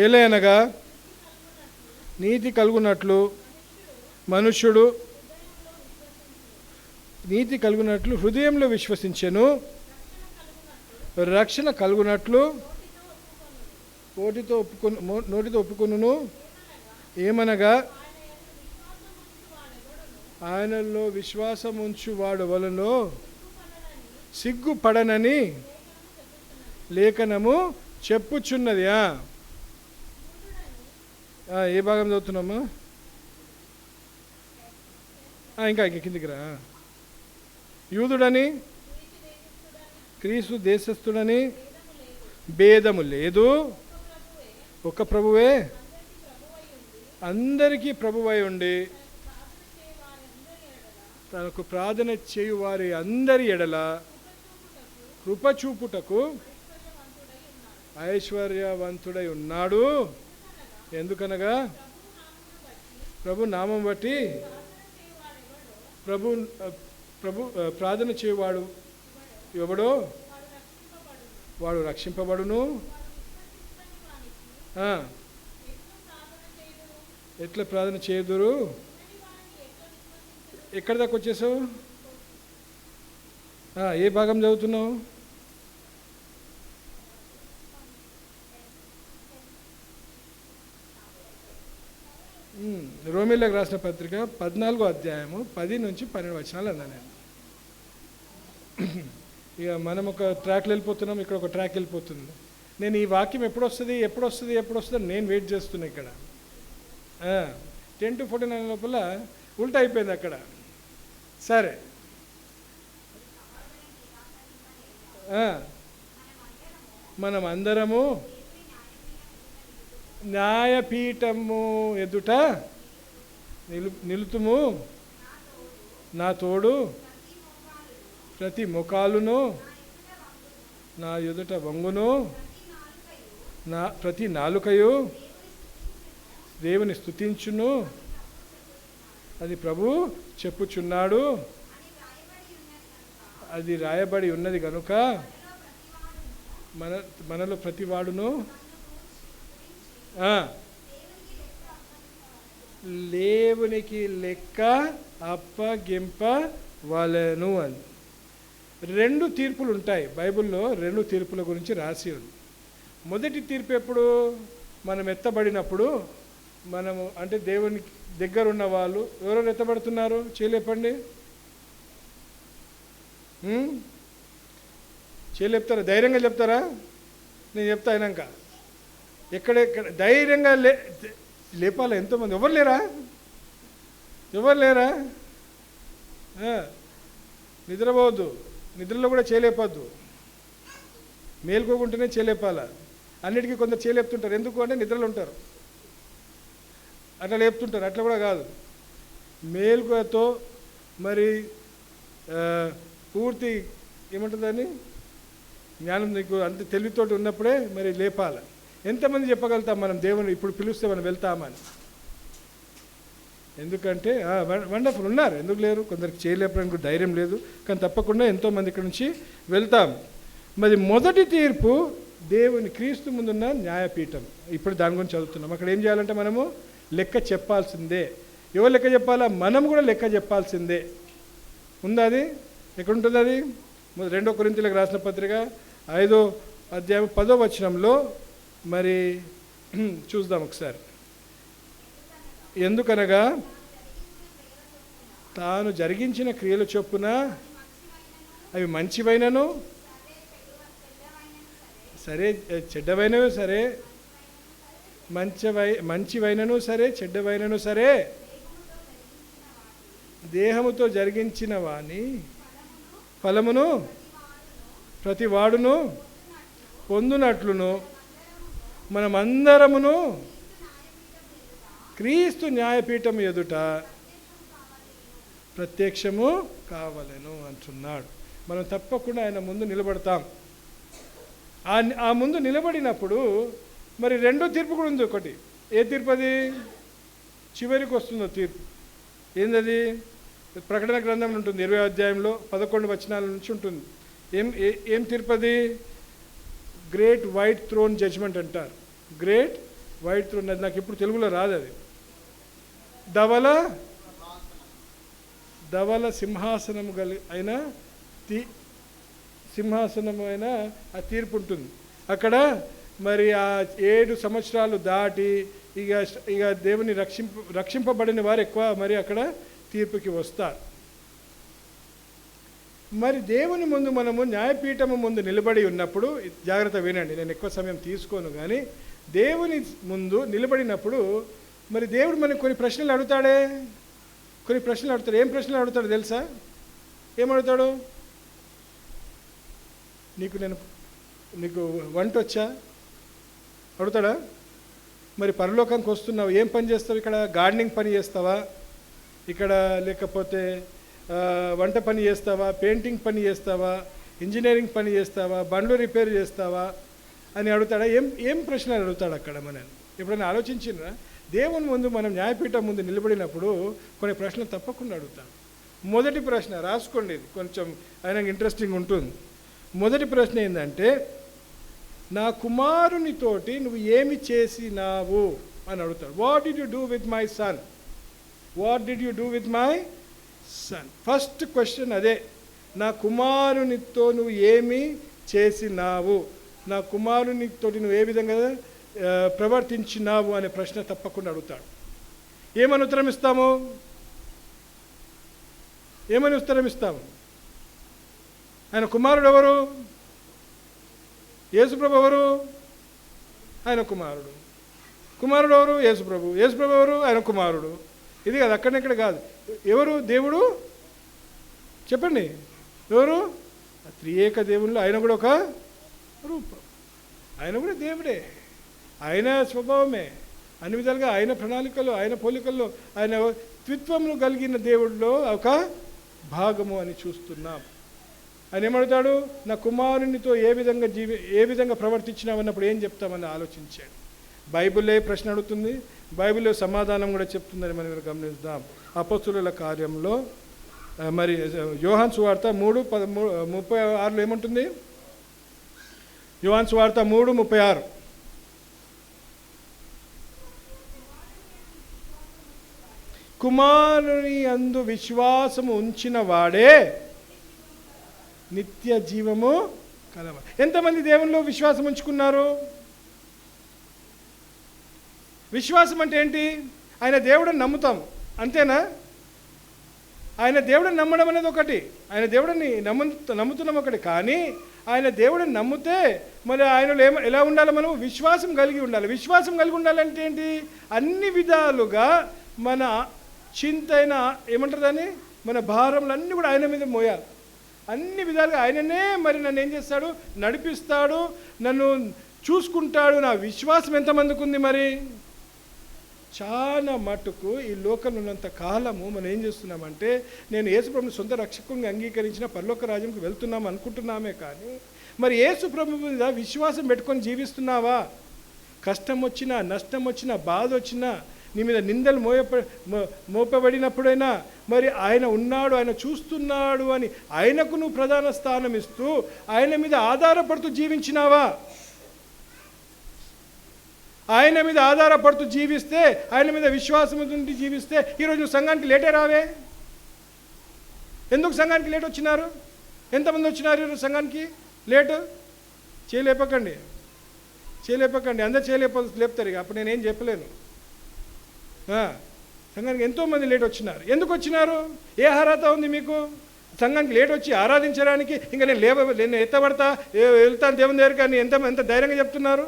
ఏలయనగా నీతి కలుగునట్లు మనుష్యుడు నీతి కలుగునట్లు హృదయంలో విశ్వసించెను, రక్షణ కలుగునట్లు నోటితో ఒప్పుకొనును. ఏమనగా ఆయనలో విశ్వాసం ఉంచు వాడు వలలో సిగ్గుపడనని లేఖనము చెప్పుచున్నది. ఏ భాగం చదువుతున్నామా? ఇంకా కిందికి రా. యూదుడని క్రీస్తు దేశస్థుడని భేదము లేదు, ఒక ప్రభువే అందరికీ ప్రభువై ఉండి తనకు ప్రార్థన చేయు వారి అందరి ఎడల కృపచూపుటకు ఐశ్వర్యవంతుడై ఉన్నాడు. ఎందుకనగా ప్రభు నామం బట్టి ప్రభు ప్రార్థన చేయువాడు ఎవడో వాడు రక్షింపబడును. ఎట్లా ప్రార్థన చేయుదురు? ఎక్కడి దాకా వచ్చేసావు? ఏ భాగం చదువుతున్నావు? రోమిలకు రాసిన పత్రిక 14వ అధ్యాయము 10 నుంచి 12 వచనాలు అన్నా నేను. ఇక మనం ఒక ట్రాక్లో వెళ్ళిపోతున్నాం, ఇక్కడ ఒక ట్రాక్ వెళ్ళిపోతుంది. నేను ఈ వాక్యం ఎప్పుడు వస్తుంది నేను వెయిట్ చేస్తున్నా. ఇక్కడ 10 to 49 లోపల ఉల్టా అయిపోయింది అక్కడ. సరే, మనం అందరము న్యాయపీఠము ఎదుట నిలుతుము, నా తోడు ప్రతి ముఖాలును నా ఎదుట వంగును, నా ప్రతి నాలుకయు దేవుని స్తుతించును, అది ప్రభు చెప్పుచున్నాడు. అది రాయబడి ఉన్నది కనుక మనలో ప్రతివాడును దేవునికి లెక్క అప్పగింపవలెను అని. 2 తీర్పులు ఉంటాయి బైబిల్లో. 2 తీర్పుల గురించి రాసి ఉంది. మొదటి తీర్పు ఎప్పుడు? మనం ఎత్తబడినప్పుడు. మనము అంటే దేవునికి దగ్గర ఉన్న వాళ్ళు ఎవరెవరు ఎత్తబడుతున్నారు చేయలేపండి. చేయలేపుతారా? ధైర్యంగా చెప్తారా? నేను చెప్తా అయినాక. ఎక్కడెక్కడ ధైర్యంగా లేపాలి. ఎంతోమంది ఎవరు లేరా? నిద్రపోవద్దు, నిద్రలో కూడా చేయలేపద్దు, మేలుకోకుంటేనే చేయలేపాల. అన్నిటికీ కొందరు చేయలేపుతుంటారు. ఎందుకు అంటే నిద్రలో ఉంటారు, అట్లా లేపుతుంటారు. అట్లా కూడా కాదు, మేలుకతో మరి పూర్తి ఏమంటుందని జ్ఞానం నీకు అంత తెలివితోటి ఉన్నప్పుడే మరి లేపాలి. ఎంతమంది చెప్పగలుగుతాం మనం దేవుని ఇప్పుడు పిలిస్తే మనం వెళ్తామని? ఎందుకంటే వండర్ఫుల్ ఉన్నారు, ఎందుకు లేరు? కొందరికి చేయలేపడానికి ధైర్యం లేదు, కానీ తప్పకుండా ఎంతోమంది ఇక్కడ నుంచి వెళ్తాం. మరి మొదటి తీర్పు దేవుని క్రీస్తు ముందున్న న్యాయపీఠం. ఇప్పుడు దాని గురించి చదువుతున్నాం. అక్కడ ఏం చేయాలంటే మనము లెక్క చెప్పాల్సిందే. ఎవరు లెక్క చెప్పాలా? మనం కూడా లెక్క చెప్పాల్సిందే. ఉందా అది? ఎక్కడుంటుంది అది? 2 కొరింథీయులకు రాసిన పత్రిక 5వ అధ్యాయం 10వ వచనంలో మరి చూద్దాం ఒకసారి. ఎందుకనగా తాను జరిగించిన క్రియల చొప్పున అవి మంచివైనను సరే, చెడ్డవైనవి సరే, మంచివైనను సరే, చెడ్డవైనను సరే, దేహముతో జరిగించిన వాని ఫలమును ప్రతి వాడును పొందునట్లును మనమందరమును క్రీస్తు న్యాయపీఠం ఎదుట ప్రత్యక్షము కావలెను అంటున్నాడు. మనం తప్పకుండా ఆయన ముందు నిలబడతాం. ఆ ముందు నిలబడినప్పుడు మరి 2వ తీర్పు కూడా ఉంది. ఒకటి ఏ తీర్పు? అది చివరికి వస్తుందో తీర్పు. ఏందది? ప్రకటన గ్రంథంలో ఉంటుంది, 20వ అధ్యాయంలో 11 వచనాల నుంచి ఉంటుంది. ఏం తీర్పు అది? గ్రేట్ వైట్ థ్రోన్ జడ్జ్మెంట్ అంటారు. గ్రేట్ వైట్ థ్రోన్, అది నాకు ఇప్పుడు తెలుగులో రాదు. అది ధవల సింహాసనము అయిన సింహాసనము అయిన ఆ తీర్పు ఉంటుంది అక్కడ. మరి ఆ 7 సంవత్సరాలు దాటి ఇక దేవుని రక్షింపబడిన వారు ఎక్కువ మరి అక్కడ తీర్పుకి వస్తారు. మరి దేవుని ముందు మనము న్యాయపీఠము ముందు నిలబడి ఉన్నప్పుడు, జాగ్రత్త వినండి, నేను ఎక్కువ సమయం తీసుకోను, కానీ దేవుని ముందు నిలబడినప్పుడు మరి దేవుడు మనకు కొన్ని ప్రశ్నలు అడుగుతాడే. ఏం ప్రశ్నలు అడుగుతాడు తెలుసా? ఏమడుగుతాడు? నీకు వంట వచ్చా అడుగుతాడా? మరి పరలోకానికి వస్తున్నావు, ఏం పని చేస్తావు? ఇక్కడ గార్డెనింగ్ పని చేస్తావా, ఇక్కడ లేకపోతే వంట పని చేస్తావా, పెయింటింగ్ పని చేస్తావా, ఇంజనీరింగ్ పని చేస్తావా, బండ్లు రిపేర్ చేస్తావా అని అడుగుతాడా? ఏం ప్రశ్నలు అడుగుతాడు అక్కడ? మనం ఎప్పుడైనా ఆలోచించినా? దేవుని ముందు మనం న్యాయపీఠం ముందు నిలబడినప్పుడు కొన్ని ప్రశ్నలు తప్పకుండా అడుగుతాం. మొదటి ప్రశ్న రాసుకోండి, ఇది కొంచెం ఆయనకు ఇంట్రెస్టింగ్ ఉంటుంది. మొదటి ప్రశ్న ఏంటంటే, నా కుమారునితోటి నువ్వు ఏమి చేసినావు అని అడుగుతాడు. What did you do with my son? First question అదే. నా కుమారునితో నువ్వు ఏమి చేసినావు, నా కుమారునితోటి నువ్వు ఏ విధంగా ప్రవర్తించినావు అనే ప్రశ్న తప్పకుండా అడుగుతాడు. ఏమని ఉత్తరం ఇస్తాము? ఆయన కుమారుడు ఎవరు? యేసుప్రభు ఎవరు? ఆయన కుమారుడు. కుమారుడు ఎవరు? యేసుప్రభు. యేసుప్రభు ఎవరు? ఆయన కుమారుడు. ఇది కాదు, అక్కడెక్కడ కాదు. ఎవరు దేవుడు? చెప్పండి, ఎవరు? త్రియేక దేవుళ్ళు. ఆయన కూడా ఒక రూపం, ఆయన కూడా దేవుడే, ఆయన స్వభావమే, అన్ని విధాలుగా ఆయన ప్రణాళికలో, ఆయన పోలికల్లో, ఆయన త్విత్వములు కలిగిన దేవుడిలో ఒక భాగము అని చూస్తున్నాం. ఆయన ఏమడుగుతాడు? నా కుమారునితో ఏ విధంగా ప్రవర్తించినామన్నప్పుడు ఏం చెప్తామని ఆలోచించాడు. బైబిలే ప్రశ్న అడుగుతుంది, బైబిల్లో సమాధానం కూడా చెప్తుందని మనం గమనిద్దాం. అపొస్తలుల కార్యంలో మరి యోహాను సువార్త 3:36 ఏముంటుంది? యోహాను సువార్త 3:36. కుమారుని యందు విశ్వాసము ఉంచిన వాడే నిత్య జీవము కలవ. ఎంతమంది దేవునిలో విశ్వాసం ఉంచుకున్నారు? విశ్వాసం అంటే ఏంటి? ఆయన దేవుడిని నమ్ముతాం, అంతేనా? ఆయన దేవుడిని నమ్మడం అనేది ఒకటి, ఆయన దేవుడిని నమ్ముతున్నాం ఒకటి. కానీ ఆయన దేవుడిని నమ్మితే మరి ఆయనలో ఎలా ఉండాలి? మనం విశ్వాసం కలిగి ఉండాలి. విశ్వాసం కలిగి ఉండాలంటే ఏంటి? అన్ని విధాలుగా మన చింతైన ఏమంటారు దాన్ని, మన భారములన్నీ కూడా ఆయన మీద మోయాలి. అన్ని విధాలుగా ఆయననే మరి నన్ను ఏం చేస్తాడు? నడిపిస్తాడు, నన్ను చూసుకుంటాడు. నా విశ్వాసం ఎంతమందికి ఉంది? మరి చాలా మటుకు ఈ లోకంలో ఉన్నంత కాలము మనం ఏం చేస్తున్నామంటే, నేను యేసుప్రభుని సొంత రక్షకుని అంగీకరించిన పరలోక రాజ్యంకి వెళ్తున్నాం అనుకుంటున్నామే, కానీ మరి యేసుప్రభు మీద విశ్వాసం పెట్టుకొని జీవిస్తున్నావా? కష్టం వచ్చినా, నష్టం వచ్చినా, బాధ వచ్చినా, నీ మీద నిందలు మోపబడినప్పుడైనా మరి ఆయన ఉన్నాడు, ఆయన చూస్తున్నాడు అని ఆయనకు నువ్వు ప్రధాన స్థానం ఇస్తూ ఆయన మీద ఆధారపడుతూ జీవించినావా? ఆయన మీద ఆధారపడుతూ జీవిస్తే, ఆయన మీద విశ్వాసం ఉండి జీవిస్తే ఈరోజు నువ్వు సంఘానికి లేటే రావే. ఎందుకు సంఘానికి లేట్ వచ్చినారు? ఎంతమంది వచ్చినారు ఈరోజు సంఘానికి లేటు? చేయలేపకండి, అందరు లేపుతారు ఇక, అప్పుడు నేనేం చెప్పలేను. సంఘానికి ఎంతోమంది లేట్ వచ్చినారు. ఎందుకు వచ్చినారు? ఏ అర్హత ఉంది మీకు సంఘానికి లేట్ వచ్చి ఆరాధించడానికి? ఇంకా నేను ఎత్తబడతా, వెళ్తాను దేవుని దగ్గర, కానీ ఎంత ధైర్యంగా చెప్తున్నారు?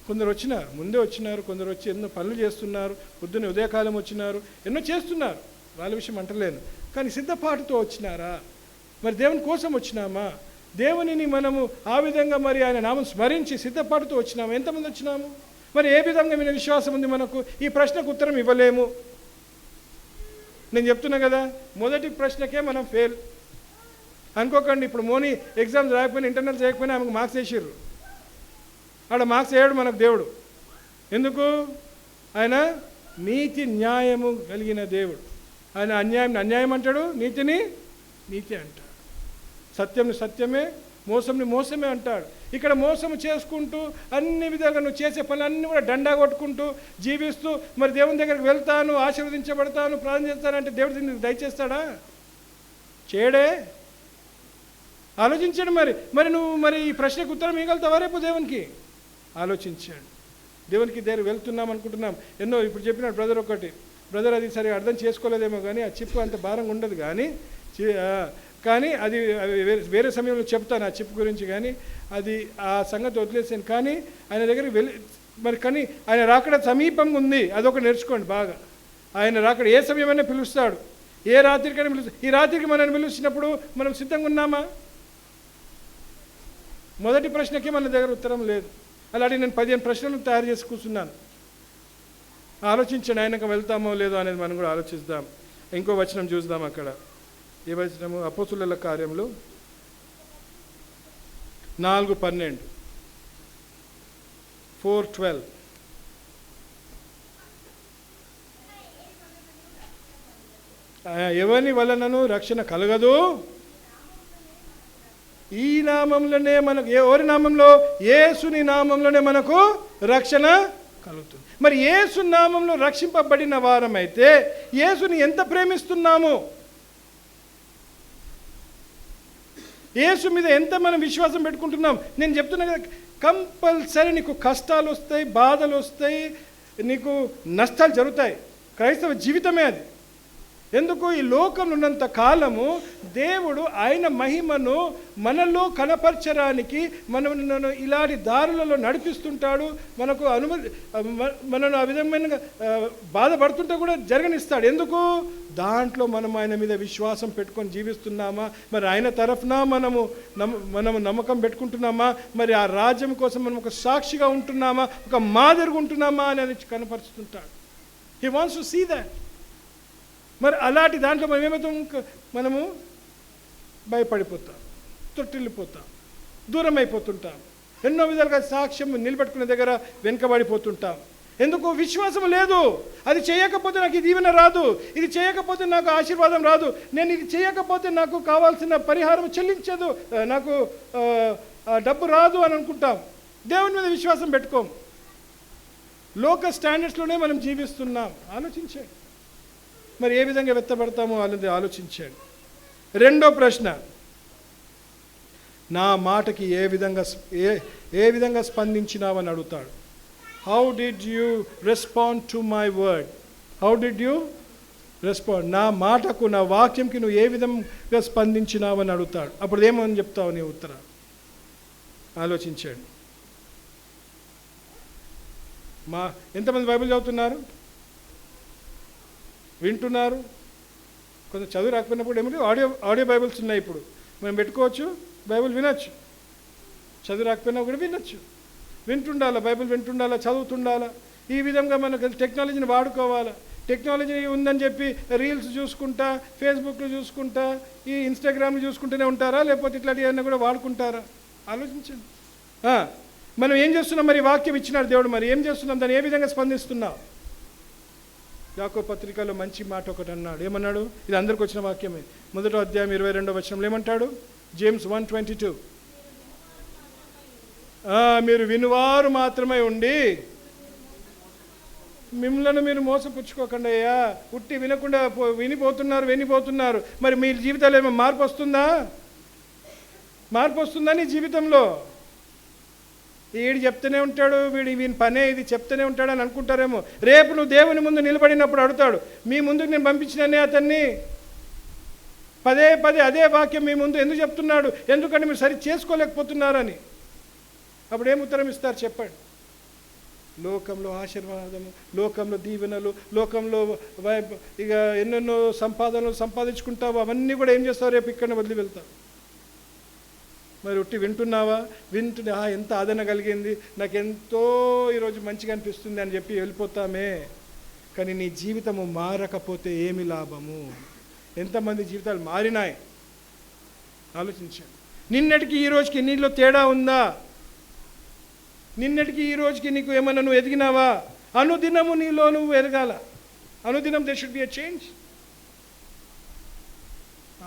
కొందరు వచ్చినారు, ముందే వచ్చినారు, కొందరు వచ్చి ఎన్నో పనులు చేస్తున్నారు, పొద్దున్నే ఉదయకాలం వచ్చినారు, ఎన్నో చేస్తున్నారు, వాళ్ళ విషయం అంటలేను. కానీ సిద్ధపాటుతో వచ్చినారా? మరి దేవుని కోసం వచ్చినామా? దేవునిని మనము ఆ విధంగా మరి ఆయన నామం స్మరించి సిద్ధపాటుతో వచ్చినాము. ఎంతమంది వచ్చినాము? మరి ఏ విధంగా మీద విశ్వాసం ఉంది మనకు? ఈ ప్రశ్నకు ఉత్తరం ఇవ్వలేము. నేను చెప్తున్నా కదా, మొదటి ప్రశ్నకే మనం ఫెయిల్ అనుకోకండి. ఇప్పుడు మోని ఎగ్జామ్స్ రాకపోయినా, ఇంటర్నల్స్ రాకపోయినా ఆమెకు మార్క్స్ వేసిర్రు. ఆడ మార్క్స్ వేయడు మనకు దేవుడు. ఎందుకు? ఆయన నీతి న్యాయము కలిగిన దేవుడు. ఆయన అన్యాయం అంటాడు, నీతిని నీతి అంటాడు, సత్యం సత్యమే, మోసంని మోసమే అంటాడు. ఇక్కడ మోసం చేసుకుంటూ అన్ని విధాలుగా నువ్వు చేసే పనులన్నీ కూడా డండా కొట్టుకుంటూ జీవిస్తూ మరి దేవుని దగ్గరికి వెళ్తాను, ఆశీర్వదించబడతాను, ప్రార్థన చేస్తానంటే దేవుడు దీన్ని దయచేస్తాడా? చేయడే. ఆలోచించాడు. మరి నువ్వు మరి ఈ ప్రశ్నకు ఉత్తరం ఇవ్వగలుగుతావా రేపు దేవునికి? ఆలోచించాడు. దేవునికి దగ్గర వెళ్తున్నాం అనుకుంటున్నాం. ఎన్నో ఇప్పుడు చెప్పినాడు బ్రదర్ అది సరిగా అర్థం చేసుకోలేదేమో కానీ ఆ చిప్పు అంత భారంగా ఉండదు కానీ అది వేరే సమయంలో చెప్తాను ఆ చిప్ గురించి. కానీ అది ఆ సంగతి వదిలేసాను. కానీ ఆయన దగ్గరికి వెళ్ళి కానీ ఆయన రాకడ సమీపంగా ఉంది, అదొక నేర్చుకోండి బాగా. ఆయన రాకడ ఏ సమయమైనా పిలుస్తాడు, ఏ రాత్రికైనా పిలుస్తాడు. ఈ రాత్రికి మనల్ని పిలిచినప్పుడు మనం సిద్ధంగా ఉన్నామా? మొదటి ప్రశ్నకి మన దగ్గర ఉత్తరం లేదు. అలాంటి నేను 15 ప్రశ్నలు తయారు చేసి కూర్చున్నాను. ఆలోచించండి, ఆయనకు వెళ్తామో లేదో అనేది మనం కూడా ఆలోచిద్దాం. ఇంకో వచనం చూద్దాం. అక్కడ ఏ వచనము? అపోస్తుల కార్యములు 4:12 4:12 ఎవరి వలనను రక్షణ కలగదు, ఈ నామంలోనే మనకు, ఎవరి నామంలో? యేసుని నామంలోనే మనకు రక్షణ కలుగుతుంది. మరి యేసు నామంలో రక్షింపబడిన వారమైతే యేసుని ఎంత ప్రేమిస్తున్నాము, యేసు మీద ఎంత మనం విశ్వాసం పెట్టుకుంటున్నాం? నేను చెప్తున్నా కదా, కంపల్సరీ నీకు కష్టాలు వస్తాయి, బాధలు వస్తాయి, నీకు నష్టాలు జరుగుతాయి. క్రైస్తవ జీవితమే అది. ఎందుకు? ఈ లోకంలో ఉన్నంత కాలము దేవుడు ఆయన మహిమను మనలో కనపరచడానికి మనను ఇలాంటి దారులలో నడిపిస్తుంటాడు. మనకు మనను ఆ విధమైన బాధపడుతుంటే కూడా జరగనిస్తాడు. ఎందుకు? దాంట్లో మనం ఆయన మీద విశ్వాసం పెట్టుకొని జీవిస్తున్నామా? మరి ఆయన తరఫున మనము నమ్మకం పెట్టుకుంటున్నామా? మరి ఆ రాజ్యం కోసం మనం ఒక సాక్షిగా ఉంటున్నామా, ఒక మాదిరిగా ఉంటున్నామా అనేది కనపరుస్తుంటాడు. He wants to see that. మరి అలాంటి దాంట్లో మనం ఏమవుతాం? మనము భయపడిపోతాం, తొట్టిల్లిపోతాం, దూరం అయిపోతుంటాం, ఎన్నో విధాలుగా సాక్ష్యం నిలబెట్టుకునే దగ్గర వెనుకబడిపోతుంటాం. ఎందుకు? విశ్వాసం లేదు. అది చేయకపోతే నాకు ఈ దీవెన రాదు, ఇది చేయకపోతే నాకు ఆశీర్వాదం రాదు, నేను ఇది చేయకపోతే నాకు కావాల్సిన పరిహారం చెల్లించదు, నాకు డబ్బు రాదు అని అనుకుంటాం. దేవుని మీద విశ్వాసం పెట్టుకోం. లోక స్టాండర్డ్స్లోనే మనం జీవిస్తున్నాం. ఆలోచించండి. మరి ఏ విధంగా వెత్తబడతామో అనేది ఆలోచించాడు. రెండో ప్రశ్న, నా మాటకి ఏ విధంగా స్పందించినావని అడుగుతాడు. How did you respond to my word? How did you respond? నా మాటకు, నా వాక్యంకి నువ్వు ఏ విధంగా స్పందించినావని అడుగుతాడు. అప్పుడు ఏమని చెప్తావు నీ ఉత్తరం? ఆలోచించాడు. ఎంతమంది బైబిల్ చదువుతున్నారు, వింటున్నారు? కొంచెం చదువు రాకపోయినప్పుడు ఏమిటి, ఆడియో బైబిల్స్ ఉన్నాయి. ఇప్పుడు మనం పెట్టుకోవచ్చు, బైబిల్ వినొచ్చు. చదువు రాకపోయినా కూడా వినొచ్చు. వింటుండాలా, బైబిల్ వింటుండాలా, చదువుతుండాలా. ఈ విధంగా మనకు టెక్నాలజీని వాడుకోవాలా. టెక్నాలజీ ఉందని చెప్పి రీల్స్ చూసుకుంటా, ఫేస్బుక్లు చూసుకుంటా, ఈ ఇన్స్టాగ్రామ్లు చూసుకుంటూనే ఉంటారా? లేకపోతే ఇట్లాంటివన్నీ కూడా వాడుకుంటారా? ఆలోచించండి. మనం ఏం చేస్తున్నాం? మరి వాక్యం ఇచ్చినాడు దేవుడు, మరి ఏం చేస్తున్నాం? దాన్ని ఏ విధంగా స్పందిస్తున్నాం? యాకోబు పత్రికలో మంచి మాట ఒకటి అన్నాడు. ఏమన్నాడు? ఇది అందరికి వచ్చిన వాక్యమే. 1వ అధ్యాయం 22వ వచనంలో ఏమంటాడు? జేమ్స్ 1:22, మీరు వినువారు మాత్రమే ఉండి మిమ్మల్ని మీరు మోసపుచ్చుకోకండి అయ్యా. ఉట్టి వినకుండా వినిపోతున్నారు. మరి మీ జీవితాల్లో ఏమో మార్పు వస్తుందా? మార్పు వస్తుందా నీ జీవితంలో? వీడు చెప్తూనే ఉంటాడు, వీని పనే ఇది, చెప్తూనే ఉంటాడు అని అనుకుంటారేమో. రేపు నువ్వు దేవుని ముందు నిలబడినప్పుడు అడుగుతాడు, మీ ముందుకు నేను పంపించిననే అతన్ని పదే అదే వాక్యం మీ ముందు ఎందుకు చెప్తున్నాడు? ఎందుకంటే మీరు సరి చేసుకోలేకపోతున్నారని. అప్పుడు ఏం ఉత్తరం ఇస్తారు చెప్పండి? లోకంలో ఆశీర్వాదము, లోకంలో దీవెనలు, లోకంలో ఇక ఎన్నెన్నో సంపాదనలు సంపాదించుకుంటావు, అవన్నీ కూడా ఏం చేస్తావు? రేపు ఇక్కడనే వదిలి వెళ్తావు. మరి ఉట్టి వింటున్నావా? ఎంత ఆదరణ కలిగింది, నాకెంతో ఈరోజు మంచిగా అనిపిస్తుంది అని చెప్పి వెళ్ళిపోతామే. కానీ నీ జీవితము మారకపోతే ఏమి లాభము? ఎంతమంది జీవితాలు మారినాయి ఆలోచించండి. నిన్నటికి ఈ రోజుకి నీలో తేడా ఉందా? నిన్నటికి ఈ రోజుకి నీకు ఏమన్నా నువ్వు ఎదిగినావా? అనుదినము నీలో నువ్వు ఎదగాల. అనుదినం they should be a change.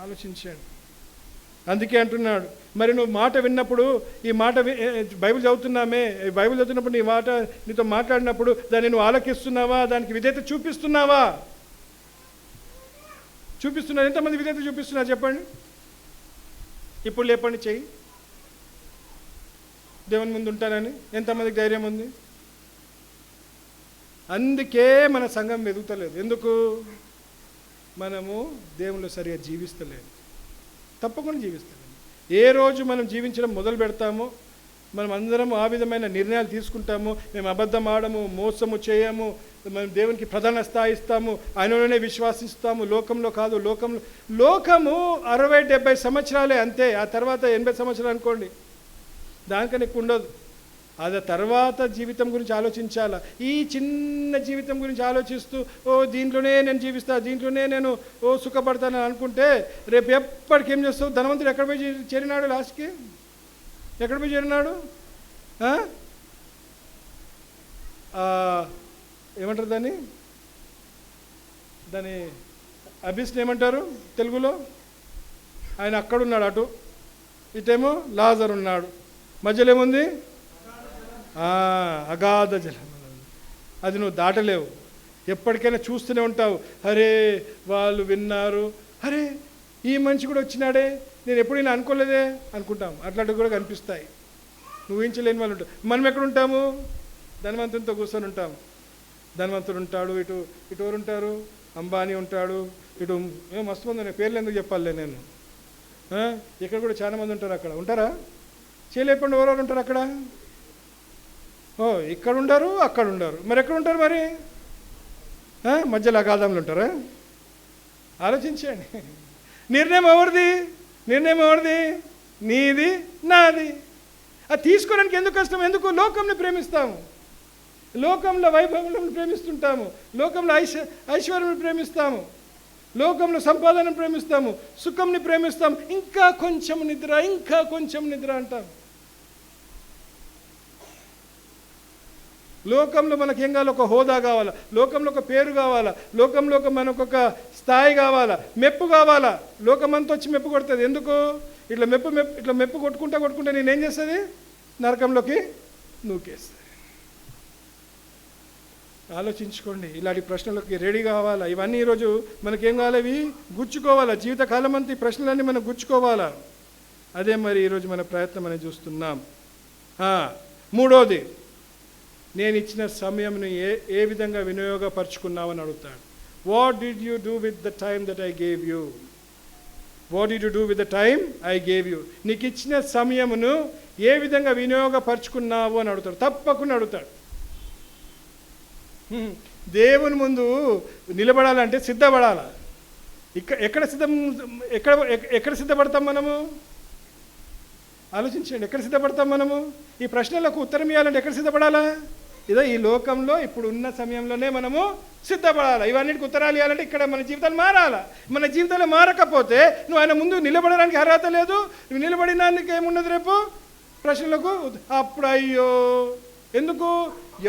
ఆలోచించండి. అందుకే అంటున్నాడు, మరి నువ్వు మాట విన్నప్పుడు ఈ మాట బైబిల్ చదువుతున్నామే, బైబిల్ చదువుతున్నప్పుడు నీ మాట నీతో మాట్లాడినప్పుడు దాన్ని నువ్వు ఆలకిస్తున్నావా, దానికి విధేయత చూపిస్తున్నావా? చూపిస్తున్నారు. ఎంతమంది విధేయత చూపిస్తున్నారు చెప్పండి? ఇప్పుడు లేపండి చెయ్యి. దేవుని ముందు ఉంటానని ఎంతమందికి ధైర్యం ఉంది? అందుకే మన సంఘం ఎదుగుతలేదు. ఎందుకు? మనము దేవుళ్ళు సరిగా జీవిస్తలేదు. తప్పకుండా జీవిస్తలేదు. ఏ రోజు మనం జీవించడం మొదలు పెడతామో, మనం అందరం ఆ విధమైన నిర్ణయాలు తీసుకుంటాము, మేము అబద్ధం ఆడము, మోసము చేయము, మనం దేవునికి ప్రధాన స్థాయి ఇస్తాము, ఆయనలోనే విశ్వాసిస్తాము, లోకంలో కాదు. లోకము 60-70 సంవత్సరాలే అంతే. ఆ తర్వాత 80 సంవత్సరాలు అనుకోండి, దానికన్నా ఎక్కువ ఉండదు. అది తర్వాత జీవితం గురించి ఆలోచించాలా. ఈ చిన్న జీవితం గురించి ఆలోచిస్తూ దీంట్లోనే నేను జీవిస్తా, దీంట్లోనే నేను సుఖపడతానని అనుకుంటే రేపు ఎప్పటికి ఏం చేస్తావు? ధనవంతుడు ఎక్కడ పోయి చేరినాడు? లాస్ట్కి ఎక్కడ పోయి చేరినాడు? ఏమంటారు దాని అభిస్ని ఏమంటారు తెలుగులో? ఆయన అక్కడున్నాడు, అటు ఇటేమో లాజర్ ఉన్నాడు, మధ్యలో ఏముంది? అగాధ జలం. అది నువ్వు దాటలేవు. ఎప్పటికైనా చూస్తూనే ఉంటావు, అరే వాళ్ళు విన్నారు, అరే ఈ మనిషి కూడా వచ్చినాడే, నేను ఎప్పుడైనా అనుకోలేదే అనుకుంటాం. అట్లాంటివి కూడా కనిపిస్తాయి. నువ్వు ఊహించలేని వాళ్ళు ఉంటావు. మనం ఎక్కడుంటాము? ధనవంతునితో కూర్చొని ఉంటాము. ధనవంతుడు ఉంటాడు, ఇటు ఎవరు ఉంటారు? అంబానీ ఉంటాడు, ఇటు మస్తు మంది ఉన్నాయి, పేర్లు ఎందుకు చెప్పాలి నేను. ఇక్కడ కూడా చాలా మంది ఉంటారు. అక్కడ ఉంటారా? చేయలేపండి, ఎవరెవరు ఉంటారు అక్కడ? ఇక్కడ ఉండరు, అక్కడ ఉండరు. మరి ఎక్కడ ఉంటారు? మరి మధ్యలో అగాధంలో ఉంటారా? ఆలోచించండి. నిర్ణయం ఎవరిది? నీది, నాది. అది తీసుకోవడానికి ఎందుకు కష్టం? ఎందుకు? లోకంని ప్రేమిస్తాము, లోకంలో వైభవం ప్రేమిస్తుంటాము, లోకంలో ఐశ్వర్యం ప్రేమిస్తాము, లోకంలో సంపాదన ప్రేమిస్తాము, సుఖంని ప్రేమిస్తాము. ఇంకా కొంచెం నిద్ర అంటాం. లోకంలో మనకి ఏం కావాలి? ఒక హోదా కావాలా, లోకంలో ఒక పేరు కావాలా, లోకంలో మనకు ఒక స్థాయి కావాలా, మెప్పు కావాలా. లోకమంతా వచ్చి మెప్పు కొడుతుంది. ఎందుకు? ఇట్లా మెప్పు కొట్టుకుంటా నేనేం చేస్తుంది? నరకంలోకి నూకేస్తుంది. ఆలోచించుకోండి. ఇలాంటి ప్రశ్నలకి రెడీ కావాలా. ఇవన్నీ ఈరోజు మనకేం కావాలి? ఇవి గుచ్చుకోవాలా. జీవితకాలం అంతా ఈ ప్రశ్నలన్నీ మనం గుచ్చుకోవాలా. అదే మరి ఈరోజు మన ప్రయత్నం అనేది చూస్తున్నాం. మూడోది, నేను ఇచ్చిన సమయంను ఏ విధంగా వినియోగపరుచుకున్నావని అడుగుతాడు. What did you do with the time that I gave you? నీకు ఇచ్చిన సమయమును ఏ విధంగా వినియోగపరుచుకున్నావు అని అడుగుతాడు. తప్పకుండా అడుగుతాడు. దేవుని ముందు నిలబడాలంటే సిద్ధపడాలా. ఎక్కడ సిద్ధపడతాం మనము? ఆలోచించండి. ఎక్కడ సిద్ధపడతాం మనము? ఈ ప్రశ్నలకు ఉత్తరం ఇవ్వాలంటే ఎక్కడ సిద్ధపడాలా? ఈ లోకంలో ఇప్పుడు ఉన్న సమయంలోనే మనము సిద్ధపడాలి. ఇవన్నిటికి ఉత్తరాలు ఇవ్వాలంటే ఇక్కడ మన జీవితాలు మారాలా. మన జీవితాలు మారకపోతే నువ్వు ఆయన ముందు నిలబడడానికి అర్హత లేదు. నువ్వు నిలబడినానికి ఏమున్నది రేపు ప్రశ్నలకు? అప్పుడు అయ్యో ఎందుకు?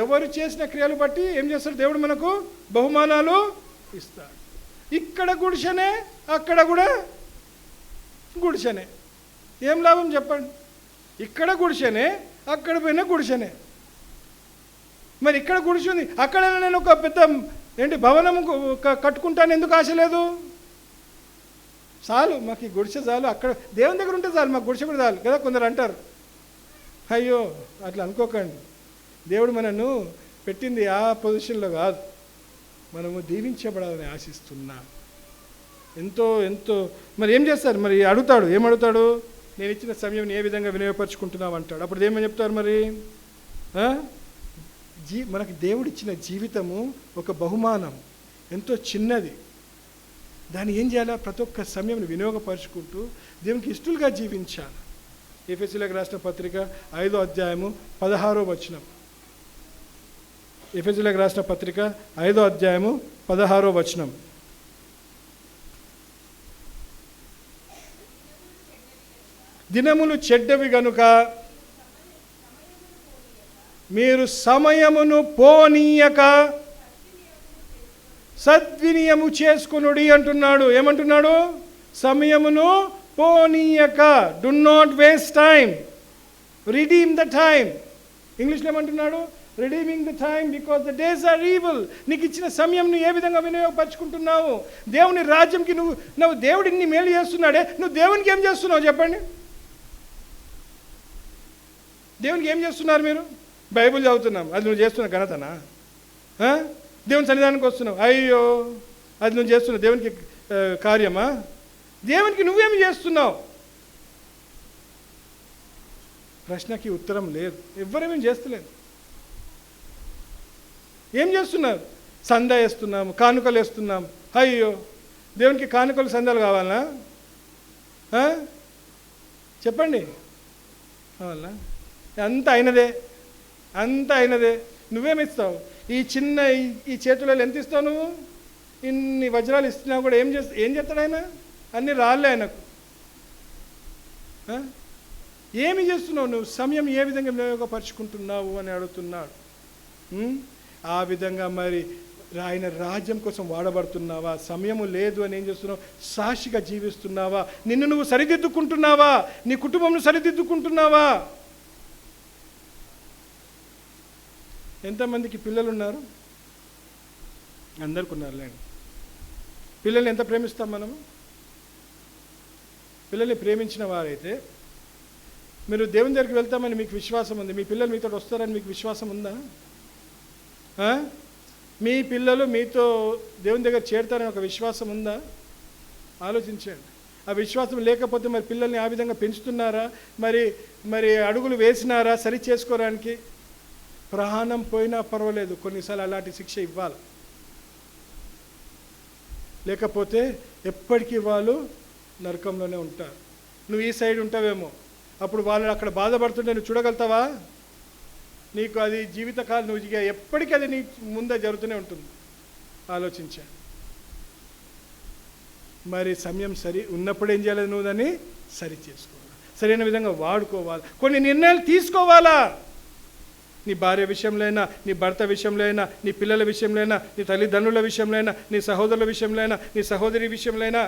ఎవరు చేసిన క్రియలు బట్టి ఏం చేస్తాడు దేవుడు? మనకు బహుమానాలు ఇస్తాడు. ఇక్కడ గుడిసెనే, అక్కడ కూడా గుడిసెనే. ఏం లాభం చెప్పండి? ఇక్కడ గుడిసెనే, అక్కడ పోయినా గుడిసెనే. మరి ఇక్కడ గుడిసెంది, అక్కడ నేను ఒక పెద్ద భవనం కట్టుకుంటాను ఎందుకు ఆశ లేదు? చాలు మాకు ఈ గుడిసె చాలు, అక్కడ దేవుని దగ్గర ఉంటే చాలు, మాకు గుడిసె కూడా చాలు కదా కొందరు అంటారు. అయ్యో అట్లా అనుకోకండి. దేవుడు మనను పెట్టింది ఆ పొజిషన్లో కాదు, మనము దీవించబడాలని ఆశిస్తున్నా. ఎంతో మరి ఏం చేస్తారు? మరి అడుగుతాడు. ఏమడుగుతాడు? నేను ఇచ్చిన సమయం ఏ విధంగా వినియోగపరుచుకుంటున్నావు అంటాడు. అప్పుడు ఏమని చెప్తారు? మరి మనకి దేవుడిచ్చిన జీవితము ఒక బహుమానం, ఎంతో చిన్నది. దాన్ని ఏం చేయాలా? ప్రతి ఒక్క సమయం వినియోగపరుచుకుంటూ దేవునికి ఇష్టలుగా జీవించాలి. ఎఫెసీయులకు రాసిన పత్రిక 5వ అధ్యాయము 16వ వచనం. ఎఫెసీయులకు రాసిన పత్రిక 5వ అధ్యాయము 16వ వచనం. దినములు చెడ్డవి గనుక మీరు సమయమును పోనీయక సద్వినియము చేసుకొనుడి అంటున్నాడు. ఏమంటున్నాడు? సమయమును పోనీయక, do not waste time, redeem the time. ఇంగ్లీష్లో ఏమంటున్నాడు? Redeeming the time because the days are evil. నీకు ఇచ్చిన సమయం నువ్వు ఏ విధంగా వినియోగపరుచుకుంటున్నావు? దేవుని రాజ్యంకి నువ్వు దేవుడిని నీ మేలు చేస్తున్నాడే, నువ్వు దేవునికి ఏం చేస్తున్నావు చెప్పండి? దేవునికి ఏం చేస్తున్నారు మీరు? బైబిల్ చదువుతున్నాం, అది నువ్వు చేస్తున్న ఘనతనా? దేవుని సన్నిధానానికి వస్తున్నావు, అయ్యో అది నువ్వు చేస్తున్నావు దేవునికి కార్యమా? దేవునికి నువ్వేమి చేస్తున్నావు? ప్రశ్నకి ఉత్తరం లేదు. ఎవ్వరేమేం చేస్తలేదు. ఏం చేస్తున్నారు? సందా వేస్తున్నాము, కానుకలు వేస్తున్నాము. అయ్యో దేవునికి కానుకలు సందాలు కావాలనా? చెప్పండి, కావాలనా? అంత అయినదే, అంత అయినదే. నువ్వేమిస్తావు? ఈ చేతులలో ఎంత ఇస్తావు నువ్వు? ఇన్ని వజ్రాలు ఇస్తున్నావు కూడా ఏం చేస్తాడు ఆయన? అన్నీ రాళ్ళే ఆయనకు. ఏమి చేస్తున్నావు నువ్వు? సమయం ఏ విధంగా వినియోగపరుచుకుంటున్నావు అని అడుగుతున్నాడు. ఆ విధంగా మరి ఆయన రాజ్యం కోసం వాడబడుతున్నావా? సమయము లేదు అని ఏం చేస్తున్నావు? సాక్షిగా జీవిస్తున్నావా? నిన్ను నువ్వు సరిదిద్దుకుంటున్నావా? నీ కుటుంబంను సరిదిద్దుకుంటున్నావా? ఎంతమందికి పిల్లలు ఉన్నారు? అందరికి ఉన్నారులేండి. పిల్లల్ని ఎంత ప్రేమిస్తాం మనము? పిల్లల్ని ప్రేమించిన వారైతే మీరు దేవుని దగ్గరికి వెళ్తామని మీకు విశ్వాసం ఉంది. మీ పిల్లలు మీతో వస్తారని మీకు విశ్వాసం ఉందా? మీ పిల్లలు మీతో దేవుని దగ్గర చేరుతారని ఒక విశ్వాసం ఉందా? ఆలోచించండి. ఆ విశ్వాసం లేకపోతే మరి పిల్లల్ని ఆ విధంగా పెంచుతున్నారా? మరి అడుగులు వేసినారా సరి చేసుకోవడానికి? ప్రాణం పోయినా పర్వాలేదు, కొన్నిసార్లు అలాంటి శిక్ష ఇవ్వాలి. లేకపోతే ఎప్పటికీ వాళ్ళు నరకంలోనే ఉంటారు. నువ్వు ఈ సైడ్ ఉంటావేమో, అప్పుడు వాళ్ళు అక్కడ బాధపడుతుంటే నువ్వు చూడగలుగుతావా? నీకు అది జీవితకాలం, నువ్వు ఎప్పటికీ అది నీ ముందే జరుగుతూనే ఉంటుంది. ఆలోచించా. మరి సమయం సరి ఉన్నప్పుడు ఏం చేయాలి? నువ్వు దాన్ని సరి చేసుకోవాలి, సరైన విధంగా వాడుకోవాలి, కొన్ని నిర్ణయాలు తీసుకోవాలా. నీ భార్య విషయంలో అయినా, నీ భర్త విషయంలో అయినా, నీ పిల్లల విషయంలో అయినా, నీ తల్లిదండ్రుల విషయంలో అయినా, నీ సహోదరుల విషయంలో అయినా, నీ సహోదరి విషయంలో అయినా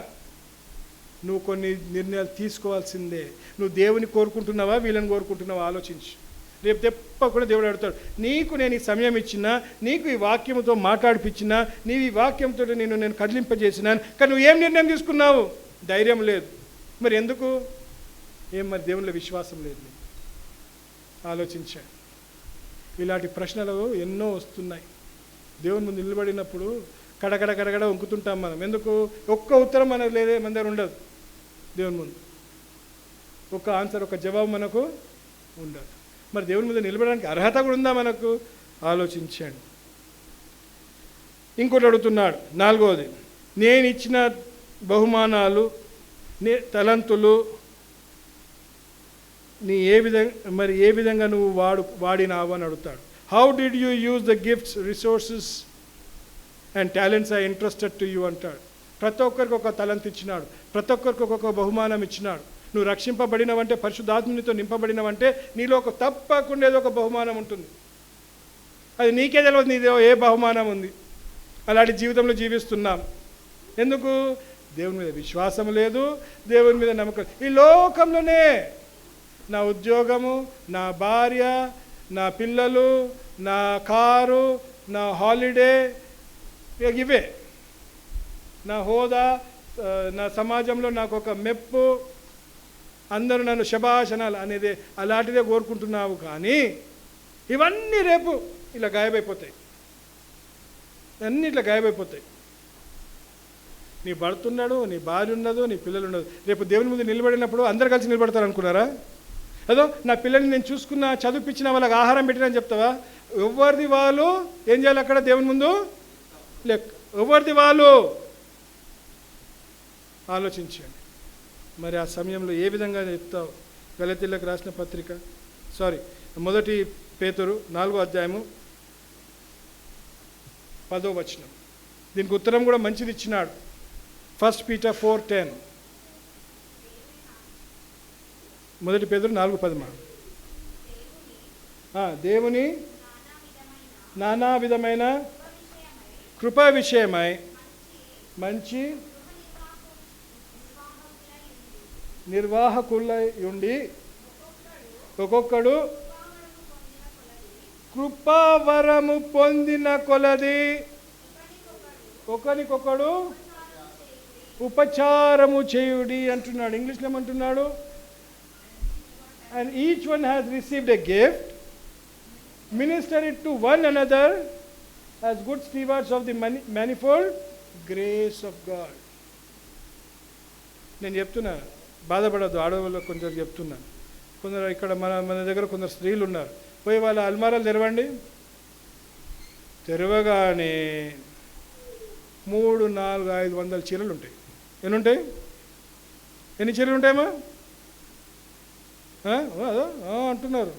నువ్వు కొన్ని నిర్ణయాలు తీసుకోవాల్సిందే. నువ్వు దేవుని కోరుకుంటున్నావా, వీళ్ళని కోరుకుంటున్నావా? ఆలోచించు. రేపు తప్పకుండా దేవుడు అడుగుతాడు, నీకు నేను ఈ సమయం ఇచ్చినా, నీకు ఈ వాక్యంతో మాట్లాడిపించినా, నీవు ఈ వాక్యంతో నేను కదిలింపజేసినాను, కానీ నువ్వు ఏం నిర్ణయం తీసుకున్నావు? ధైర్యం లేదు. మరి ఎందుకు? మరి దేవునిలో విశ్వాసం లేదు. ఆలోచించాను. ఇలాంటి ప్రశ్నలు ఎన్నో వస్తున్నాయి. దేవుని ముందు నిలబడినప్పుడు కడగడ వంకుతుంటాం మనం. ఎందుకు? ఒక్క ఉత్తరం మనకు లేదే, మన దగ్గర ఉండదు. దేవుని ముందు ఒక ఆన్సర్, ఒక జవాబు మనకు ఉండదు. మరి దేవుని ముందు నిలబడడానికి అర్హత కూడా ఉందా మనకు? ఆలోచించండి. ఇంకోటి అడుగుతున్నాడు, 4వది, నేను ఇచ్చిన బహుమానాలు, తలంతులు నీ ఏ విధంగా నువ్వు వాడినావు అని అడుగుతాడు. How did you use the gifts, resources and talents I interested to you అంటాడు. ప్రతి ఒక్కరికి ఒక తలంత్ ఇచ్చినాడు, ప్రతి ఒక్కరికి ఒక్కొక్క బహుమానం ఇచ్చినాడు. నువ్వు రక్షింపబడినవంటే, పరిశుద్ధాత్మనితో నింపబడినవంటే నీలో తప్పకుండా ఏదో ఒక బహుమానం ఉంటుంది. అది నీకే తెలియదు నీదో ఏ బహుమానం ఉంది. అలాంటి జీవితంలో జీవిస్తున్నాం. ఎందుకు? దేవుని మీద విశ్వాసం లేదు, దేవుని మీద నమ్మకం. ఈ లోకంలోనే నా ఉద్యోగము, నా భార్య, నా పిల్లలు, నా కారు, నా హాలిడే, ఇవే నా హోదా, నా సమాజంలో నాకు ఒక మెప్పు, అందరూ నన్ను శభాషణాలు అనేది అలాంటిదే కోరుకుంటున్నావు. కానీ ఇవన్నీ రేపు ఇలా గాయమైపోతాయి. అన్నీ ఇట్లా గాయమైపోతాయి. నీ భర్త ఉన్నాడు, నీ భార్య ఉండదు, నీ పిల్లలు ఉండదు. రేపు దేవుని ముందు నిలబడినప్పుడు అందరు కలిసి నిలబడతారు అనుకున్నారా? అదో నా పిల్లల్ని నేను చూసుకున్నా, చదివిపించిన, వాళ్ళకి ఆహారం పెట్టినా అని చెప్తావా? ఎవరిది వాళ్ళు ఏం చేయాలి అక్కడ దేవుని ముందు? ఎవరిది వాళ్ళు ఆలోచించండి. మరి ఆ సమయంలో ఏ విధంగా చెప్తావు? గలతీయులకు రాసిన పత్రిక, మొదటి పేతురు 4వ అధ్యాయము 10వ వచనం. దీనికి ఉత్తరం కూడా మంచిది ఇచ్చినాడు. 1 Peter 4:10. మొదటి పేతురు 4:10. దేవుని నానా విధమైన కృపా విషయమై మంచి నిర్వాహకులై ఉండి ఒక్కొక్కడు కృపావరము పొందిన కొలది ఒకరికొకడు ఉపచారము చేయుడి అంటున్నాడు. ఇంగ్లీష్లో ఏమంటున్నాడు? And each one has received a gift, minister it to one another as good stewards of the manifold grace of God. నేను చెప్తున్నా, బాధపడద్దు, ఆడవాళ్ళు కొందరు చెప్తున్నా. కొందరు ఇక్కడ మన దగ్గర కొందరు స్త్రీలు ఉన్నారు. పోయి వాళ్ళ అల్మారాలు తెరవండి. తెరవగానే 3, 4, 500 చీరలు ఉంటాయి. ఎన్ని ఉంటాయి? ఎన్ని చీరలు ఉంటాయమ్మా? అంటున్నారు.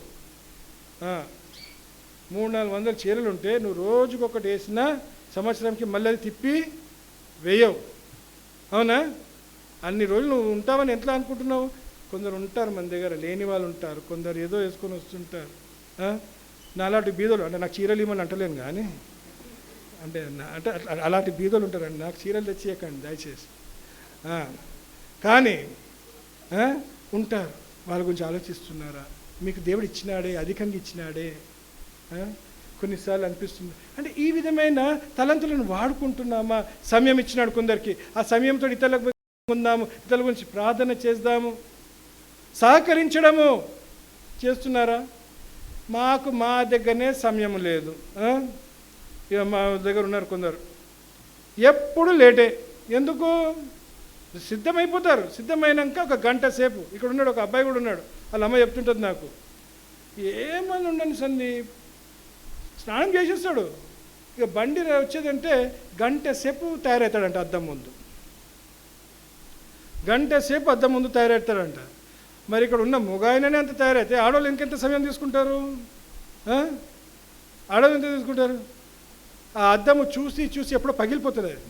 300-400 చీరలు ఉంటే నువ్వు రోజుకొకటి వేసినా సంవత్సరంకి మళ్ళీ అది తిప్పి వేయవు. అవునా? అన్ని రోజులు నువ్వు ఉంటావని ఎట్లా అనుకుంటున్నావు? కొందరు ఉంటారు మన దగ్గర, లేని వాళ్ళు ఉంటారు, కొందరు ఏదో వేసుకొని వస్తుంటారు. నాలాంటి బీదలు, అంటే నాకు చీరలు ఇవ్వమని అంటలేను కానీ, అంటే అలాంటి బీదలు ఉంటారండి. నాకు చీరలు తెచ్చియకండి దయచేసి. కానీ ఉంటారు. వాళ్ళ గురించి ఆలోచిస్తున్నారా? మీకు దేవుడు ఇచ్చినాడే, అధికంగా ఇచ్చినాడే. కొన్నిసార్లు అనిపిస్తుంది, అంటే ఈ విధమైన తలంతులను వాడుకుంటున్నామా? సమయం ఇచ్చినాడు కొందరికి, ఆ సమయంతో ఇతరులకు ఉందాము, ఇతరుల గురించి ప్రార్థన చేద్దాము, సహకరించడము చేస్తున్నారా? మాకు మా దగ్గరనే సమయం లేదు. ఇక మా దగ్గర ఉన్నారు కొందరు, ఎప్పుడు లేటే. ఎందుకు? సిద్ధమైపోతారు. సిద్ధమైనాక ఒక గంట సేపు, ఇక్కడ ఉన్నాడు ఒక అబ్బాయి కూడా ఉన్నాడు, వాళ్ళ అమ్మ చెప్తుంటుంది నాకు, ఏమని ఉండని సంది స్నానం చేసేస్తాడు, ఇక బండి వచ్చేదంటే గంట సేపు తయారవుతాడంట అద్దం ముందు. గంట సేపు అద్దం ముందు తయారవుతాడంట. మరి ఇక్కడ ఉన్న మొగాయననే అంత తయారైతే ఆడవాళ్ళు ఇంకెంత సమయం తీసుకుంటారు? ఆడవాళ్ళు ఎంత తీసుకుంటారు? ఆ అద్దము చూసి చూసి ఎప్పుడో పగిలిపోతుంది అది.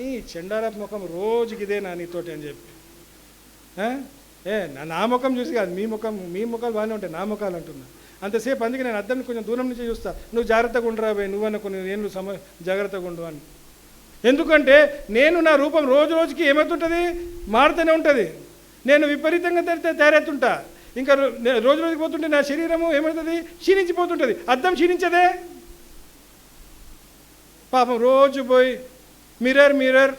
ఈ చెండారపు ముఖం రోజుకి ఇదేనా నీతోటి అని చెప్పి, నా ముఖం చూసి కాదు, మీ ముఖాలు బాగానే ఉంటాయి, నా ముఖాలు అంటున్నా. అంతసేపు అందుకే నేను అద్దాన్ని కొంచెం దూరం నుంచి చూస్తా, నువ్వు జాగ్రత్తగా ఉండరా పోయి, నువ్వన్న కొన్ని నేను జాగ్రత్తగా ఉండు అని. ఎందుకంటే నేను నా రూపం రోజు రోజుకి ఏమవుతుంటుంది? మారుతూనే ఉంటుంది. నేను విపరీతంగా తయారవుతుంటా. ఇంకా రోజు రోజుకి పోతుంటే నా శరీరము ఏమవుతుంది? క్షీణించిపోతుంటుంది. అద్దం క్షీణించదే. పాపం రోజు పోయి mirror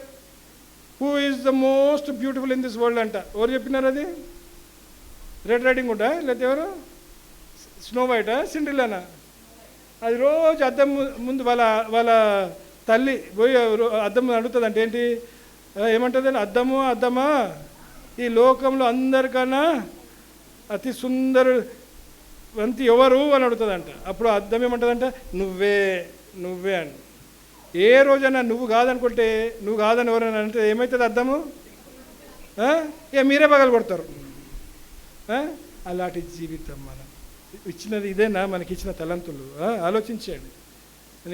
who is the most beautiful in this world అంట. ఎవరు చెప్పినారు అది? రెడ్ రైడింగ్ హుడ్డా లేకపోతే ఎవరు? స్నో వైటా, సిండ్రిల్లానా? అది రోజు అద్దం ముందు వాళ్ళ తల్లి పోయి అద్దం అడుగుతుంది. అంటే ఏంటి ఏమంటుంది? అద్దమా ఈ లోకంలో అందరికన్నా అతి సుందరవంతి ఎవరు అని అడుగుతుందంట. అప్పుడు అద్దం ఏమంటుందంట? నువ్వే అని. ఏ రోజైనా నువ్వు కాదనుకుంటే, నువ్వు కాదని ఎవరైనా అంటే ఏమవుతుంది అద్దము? ఇక మీరే పగలు కొడతారు. అలాంటి జీవితం మనం ఇచ్చినది ఇదేనా? మనకి ఇచ్చిన తలంతులు ఆలోచించండి.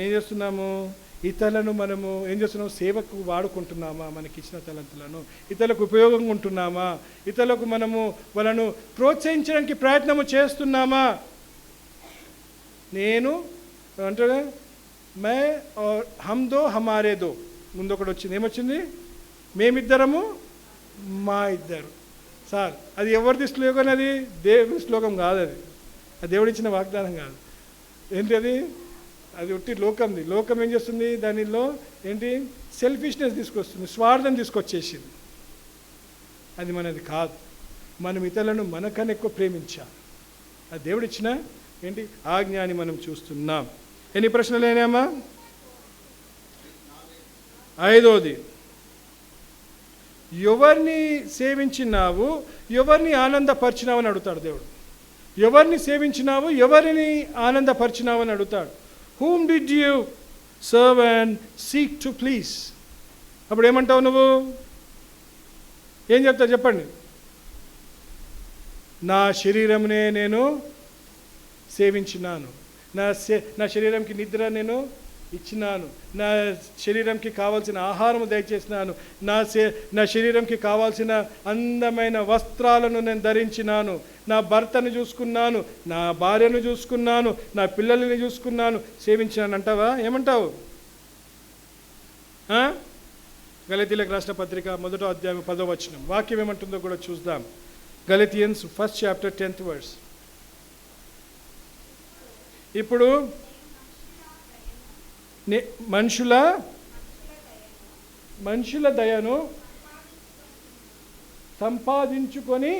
ఏం చేస్తున్నాము? ఇతరులను మనము ఏం చేస్తున్నాము? సేవకు వాడుకుంటున్నామా? మనకి ఇచ్చిన తలంతులను ఇతరులకు ఉపయోగంగా ఉంటున్నామా? ఇతరులకు మనము వాళ్ళను ప్రోత్సహించడానికి ప్రయత్నము చేస్తున్నామా? నేను అంటారా మే और हम दो हमारे दो, ముందు ఒకటి వచ్చింది. ఏమొచ్చింది? మేమిద్దరము మా ఇద్దరు. సార్ అది ఎవరిది శ్లోకం? అది దేవుడి శ్లోకం కాదు. అది దేవుడిచ్చిన వాగ్దానం కాదు. ఏంటి అది? అది ఒట్టి లోకంది. లోకం ఏం చేస్తుంది? దానిలో ఏంటి? సెల్ఫిష్నెస్ తీసుకొస్తుంది, స్వార్థం తీసుకొచ్చేసింది. అది మనది కాదు. మనం ఇతరులను మనకన్నా ఎక్కువ ప్రేమించాలి. అది దేవుడిచ్చిన ఏంటి ఆజ్ఞ అని మనం చూస్తున్నాం. ఎన్ని ప్రశ్నలు అయినాయమ్మా? 5వది, ఎవరిని సేవించినావు, ఎవరిని ఆనందపరిచినావు అని అడుగుతాడు దేవుడు. ఎవరిని సేవించినావు, ఎవరిని ఆనందపరిచినావు అని అడుగుతాడు. Whom did you serve and seek to please? అప్పుడు ఏమంటావు నువ్వు? ఏం చెప్తావు చెప్పండి? నా శరీరంనే నేను సేవించినాను, నా శరీరంకి నిద్ర నేను ఇచ్చినాను, నా శరీరంకి కావాల్సిన ఆహారము దయచేసినాను, నా శరీరంకి కావాల్సిన అందమైన వస్త్రాలను నేను ధరించినాను, నా భర్తను చూసుకున్నాను, నా భార్యను చూసుకున్నాను, నా పిల్లల్ని చూసుకున్నాను, సేవించినాను అంటావా? ఏమంటావు? గలతీయులకు రాసిన పత్రిక 1వ అధ్యాయం 10వ వచనం. వాక్యం ఏమంటుందో కూడా చూద్దాం. గలతీయన్స్ 1st chapter 10th verse. ఇప్పుడు మనుషుల దయను సంపాదించుకొని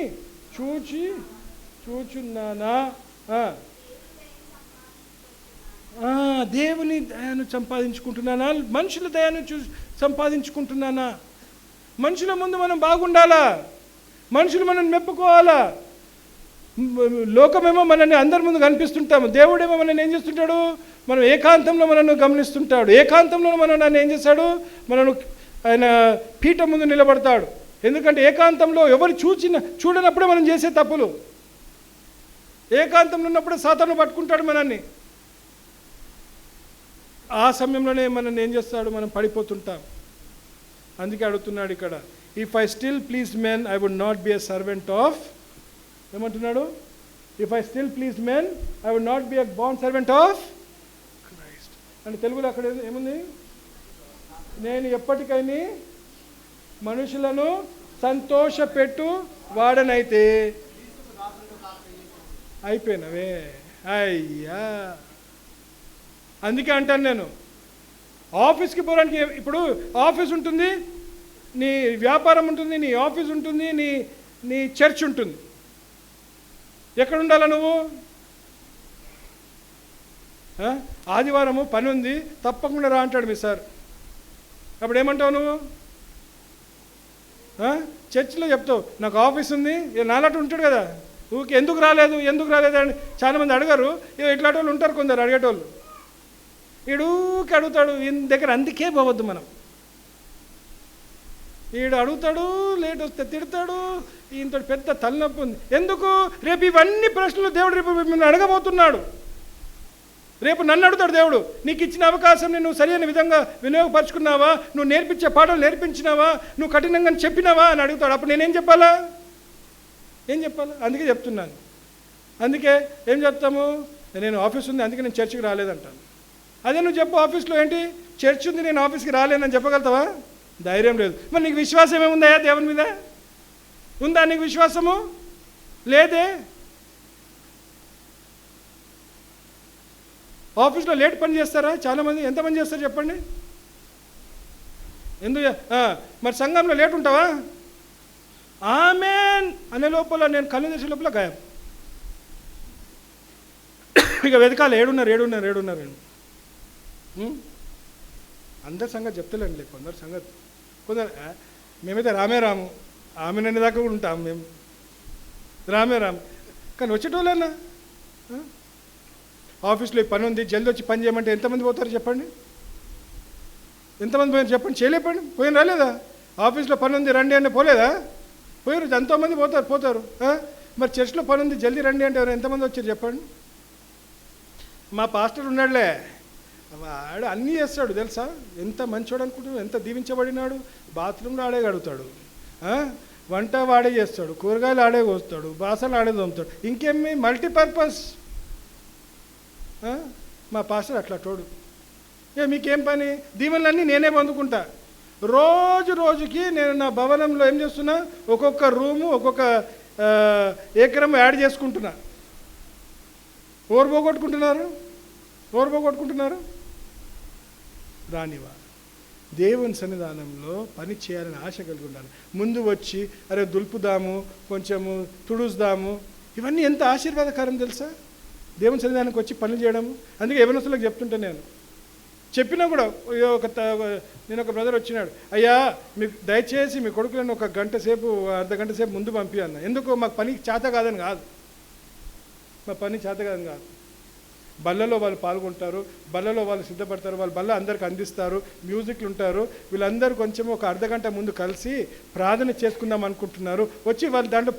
చూచున్నానా? దేవుని దయను సంపాదించుకుంటున్నానా? మనుషుల దయను సంపాదించుకుంటున్నానా? మనుషుల ముందు మనం బాగుండాలా, మనుషులు మనం మెప్పుకోవాలా. లోకమేమో మనల్ని అందరి ముందు కనిపిస్తుంటాము, దేవుడేమో మనల్ని ఏం చేస్తుంటాడు? మనం ఏకాంతంలో మనల్ని గమనిస్తుంటాడు. ఏకాంతంలో నన్ను ఏం చేశాడు? మనను ఆయన పీఠం ముందు నిలబడతాడు. ఎందుకంటే ఏకాంతంలో ఎవరు చూడనప్పుడే మనం చేసే తప్పులు. ఏకాంతంలో ఉన్నప్పుడే సాతాను పట్టుకుంటాడు మనల్ని. ఆ సమయంలోనే మనల్ని ఏం చేస్తాడు? మనం పడిపోతుంటాం. అందుకే అడుగుతున్నాడు ఇక్కడ, if I still please men I would not be a servant of, ఏమంటున్నాడు? If I still please men I would not be a bond servant of Christ. అంటే తెలుగులో అక్కడ ఏముంది? నేను ఎప్పటికైనా మనుషులను సంతోషపెట్టు వాడనైతే అయిపోయినవే. అయ్యా, అందుకే అంటాను నేను, ఆఫీస్కి పోవడానికి ఇప్పుడు ఆఫీస్ ఉంటుంది, నీ వ్యాపారం ఉంటుంది, నీ ఆఫీస్ ఉంటుంది, నీ చర్చ్ ఉంటుంది. ఎక్కడ ఉండాలా నువ్వు? ఆదివారము పని ఉంది, తప్పకుండా రా అంటాడు మీ సార్. అప్పుడు ఏమంటావు నువ్వు? చర్చిలో చెప్తావు నాకు ఆఫీస్ ఉంది. నాలాంటి ఉంటాడు కదా, ఊరికి ఎందుకు రాలేదు అని చాలామంది అడగరు. ఇట్లాంటి వాళ్ళు ఉంటారు కొందరు అడిగేటోళ్ళు. ఈడుకి అడుగుతాడు ఈయన దగ్గర, అందుకే పోవద్దు మనం. ఈడు అడుగుతాడు, లేట్ వస్తే తిడతాడు, ఈయనతో పెద్ద తలనొప్పి ఉంది. ఎందుకు? రేపు ఇవన్నీ ప్రశ్నలు దేవుడు రేపు మిమ్మల్ని అడగబోతున్నాడు. రేపు నన్ను అడుగుతాడు దేవుడు, నీకు ఇచ్చిన అవకాశం నువ్వు సరైన విధంగా వినియోగపరుచుకున్నావా? నువ్వు నేర్పించే పాఠాలు నేర్పించినావా? నువ్వు కఠినంగా చెప్పినావా అని అడుగుతాడు. అప్పుడు నేనేం చెప్పాలా? అందుకే చెప్తున్నాను. అందుకే ఏం చెప్తాము? నేను ఆఫీస్ ఉంది అందుకే నేను చర్చికి రాలేదంటాను. అదే నువ్వు చెప్పు, ఆఫీస్లో ఏంటి చర్చ్ ఉంది నేను ఆఫీస్కి రాలేనని చెప్పగలుగుతావా? ధైర్యం లేదు. మరి నీకు విశ్వాసం ఏముందా దేవుని మీద? ఉందా నీకు విశ్వాసము? లేదే. ఆఫీస్లో లేట్ పని చేస్తారా చాలామంది? ఎంతమంది చేస్తారు చెప్పండి? ఎందుకు? మరి సంఘంలో లేట్ ఉంటావా? ఆమెన్ అనే లోపల నేను కళ్ళు తెచ్చే లోపల గాయం. ఇక వెతకాలి, ఏడున్నారు. అందరి సంగతి చెప్తలేండి, కొందరు సంగతి కొందరు. మేమైతే రాము ఆమె నన్ను దాకా కూడా ఉంటాం మేము, రాము. కానీ వచ్చేటోళ్ళన్నా ఆఫీస్లో పని ఉంది జల్దీ వచ్చి పని చేయమంటే ఎంతమంది పోతారు చెప్పండి? ఎంతమంది పోయారు చెప్పండి? చేయలేపండి. పోయిన రాలేదా? ఆఫీస్లో పని ఉంది రండి అంటే పోలేదా? పోయారు. ఎంతోమంది పోతారు. మరి చర్చ్లో పని ఉంది జల్దీ రండి అంటే ఎవరు ఎంతమంది వచ్చారు చెప్పండి? మా పాస్టర్ ఉన్నాడులే, వాడు అన్నీ చేస్తాడు తెలుసా, ఎంత మంచోడు అనుకుంటున్నాడు, ఎంత దీవించబడినాడు. బాత్రూంలో ఆడే కడుగుతాడు, వంట వాడే చేస్తాడు, కూరగాయలు ఆడే కోస్తాడు, బాసలు ఆడే తోముతాడు, ఇంకేమి మల్టీపర్పస్. మా పాస్టర్ అట్లా తోడు. మీకేం పని? దీవెనలన్నీ నేనే పొందుకుంటా. రోజుకి నేను నా భవనంలో ఏం చేస్తున్నా, ఒక్కొక్క రూము ఒక్కొక్క ఎకరం యాడ్ చేసుకుంటున్నా. ఓరు పోగొట్టుకుంటున్నారు రానివా. దేవుని సన్నిధానంలో పని చేయాలని ఆశ కలిగి ఉండాలి. ముందు వచ్చి అరే దులుపుదాము, కొంచెము తుడుస్తాము, ఇవన్నీ ఎంత ఆశీర్వాదకరం తెలుసా దేవుని సన్నిధానానికి వచ్చి పనులు చేయడము. అందుకే యవనస్తులకు చెప్తుంటే నేను చెప్పినా కూడా, నేను ఒక బ్రదర్ వచ్చినాడు, అయ్యా మీకు దయచేసి మీ కొడుకులను ఒక గంట సేపు అర్ధగంట సేపు ముందు పంపి అన్న. ఎందుకు? మాకు పని చేత కాదని కాదు, బల్లలో వాళ్ళు పాల్గొంటారు, బల్లలో వాళ్ళు సిద్ధపడతారు, వాళ్ళు బల్ల అందరికి అందిస్తారు, మ్యూజిక్లు ఉంటారు. వీళ్ళందరూ కొంచెం ఒక అర్ధగంట ముందు కలిసి ప్రార్థన చేసుకుందాం అనుకుంటున్నారు, వచ్చి వాళ్ళు దాంట్లో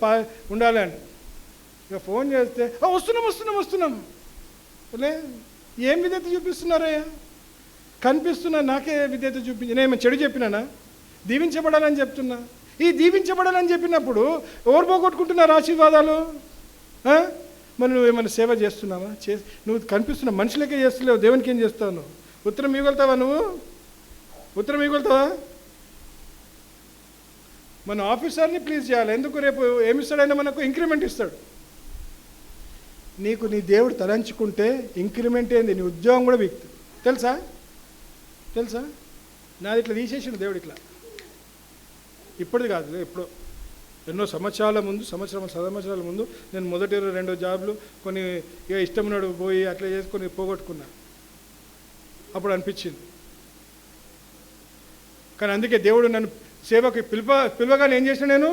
ఉండాలి అండి. ఇక ఫోన్ చేస్తే వస్తున్నాం లే. ఏం విధేయత చూపిస్తున్నారయ్యా? కనిపిస్తున్నా, నాకే విధేయత చూపించి నేను చెడు చెప్పినానా? దీవించబడాలని చెప్తున్నా. ఈ దీవించబడాలని చెప్పినప్పుడు ఎవరు పోగొట్టుకుంటున్నారు ఆశీర్వాదాలు? మరి నువ్వు ఏమైనా సేవ చేస్తున్నావా? నువ్వు కనిపిస్తున్నావు, మనుషులకే చేస్తలేవు, దేవునికి ఏం చేస్తావు? నువ్వు ఉత్తరం ఇవ్వగలుగుతావా? మన ఆఫీసర్ని ప్లీజ్ చేయాలి. ఎందుకు? రేపు ఏమిస్తాడైనా మనకు ఇంక్రిమెంట్ ఇస్తాడు. నీకు నీ దేవుడు తలంచుకుంటే ఇంక్రిమెంట్ ఏంది, నీ ఉద్యోగం కూడా వీక్తుంది. తెలుసా? నాది ఇట్లా తీసేసిండు దేవుడు. ఇట్లా ఇప్పటిది కాదు, ఎప్పుడో ఎన్నో సంవత్సరాల ముందు నేను మొదటి 2 జాబ్లు కొన్ని ఇక ఇష్టమున్నాడు పోయి అట్లా చేసుకొని పోగొట్టుకున్నా. అప్పుడు అనిపించింది. కానీ అందుకే దేవుడు నన్ను సేవకి పిలవగానే ఏం చేసిన, నేను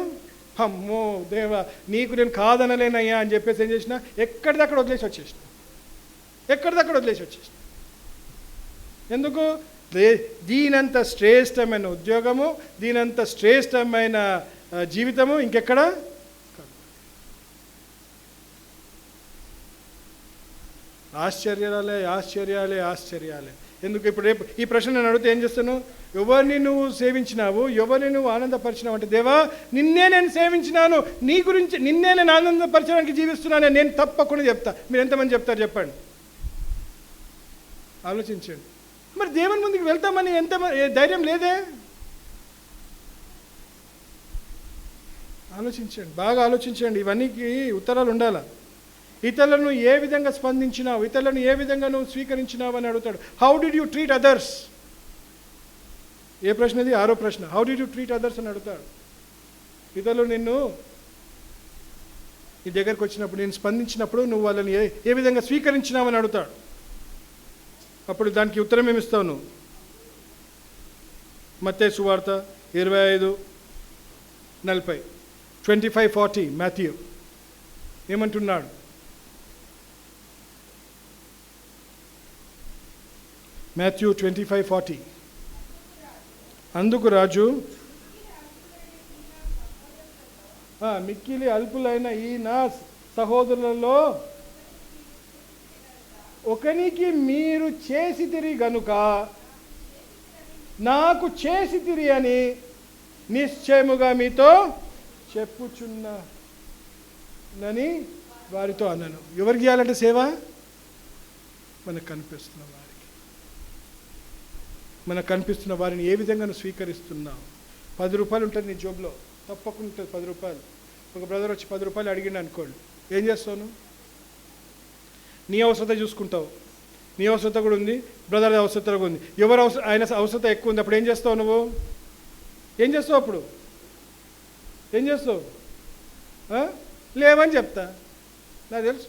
అమ్మో దేవా నీకు నేను కాదనలేనయ్యా అని చెప్పేసి ఏం చేసిన, ఎక్కడిదక్కడ వదిలేసి వచ్చేసిన. ఎందుకు? దీనంత శ్రేష్టమైన ఉద్యోగము, దీనంత శ్రేష్టమైన జీవితము ఇంకెక్కడ. ఆశ్చర్యాలే. ఎందుకు? ఇప్పుడు రేపు ఈ ప్రశ్న నేను అడిగితే ఏం చేస్తాను? ఎవరిని నువ్వు సేవించినావు, ఎవరిని నువ్వు ఆనందపరిచినావు అంటే, దేవా నిన్నే నేను సేవించినాను, నీ గురించి నిన్నే నేను ఆనందపరచడానికి జీవిస్తున్నాను నేను తప్పకుండా చెప్తా. మీరు ఎంతమంది చెప్తారు చెప్పండి? ఆలోచించండి. మరి దేవుని ముందుకు వెళ్తామని ఎంత ధైర్యం లేదే? ఆలోచించండి, బాగా ఆలోచించండి. ఇవన్నీకి ఉత్తరాలు ఉండాలా. ఇతరులను ఏ విధంగా స్పందించినావు, ఇతరులను ఏ విధంగా నువ్వు స్వీకరించినావు అని అడుగుతాడు. How did you treat others? ఏ ప్రశ్న ఇది? 6వ ప్రశ్న. How did you treat others అని అడుగుతాడు. ఇతరులు నిన్ను నీ దగ్గరకు వచ్చినప్పుడు, నేను స్పందించినప్పుడు నువ్వు వాళ్ళని ఏ విధంగా స్వీకరించినావని అడుగుతాడు. అప్పుడు దానికి ఉత్తరం ఏమిస్తావు నువ్వు? మత్తయి సువార్త 25:40, 25:40 మాథ్యూ ఏమంటున్నాడు? మాథ్యూ 25:40. అందుకు రాజు, మిక్కిలి అల్పులైన ఈ నా సహోదరులలో ఒకనికి మీరు చేసితిరి గనుక నాకు చేసితిరి అని నిశ్చయముగా మీతో చెప్పుచున్నానని వారితో అన్నాను. ఎవరికి చేయాలంటే సేవ? మనకు కనిపిస్తున్న వారికి. మనకు కనిపిస్తున్న వారిని ఏ విధంగా నువ్వు స్వీకరిస్తున్నావు? 10 రూపాయలు ఉంటుంది నీ జోబులో, తప్పకుండా ఉంటుంది 10 రూపాయలు. ఒక బ్రదర్ వచ్చి 10 రూపాయలు అడిగిండు అనుకోండి, ఏం చేస్తావు? నీ అవసరత చూసుకుంటావు. నీ అవసరత కూడా ఉంది, బ్రదర్ అవసరత కూడా ఉంది. ఆయన అవసరత ఎక్కువ ఉంది. అప్పుడు ఏం చేస్తావు నువ్వు? ఏం చేస్తావు అప్పుడు? ఏం చేస్తావు? లేవని చెప్తా, నాకు తెలుసు,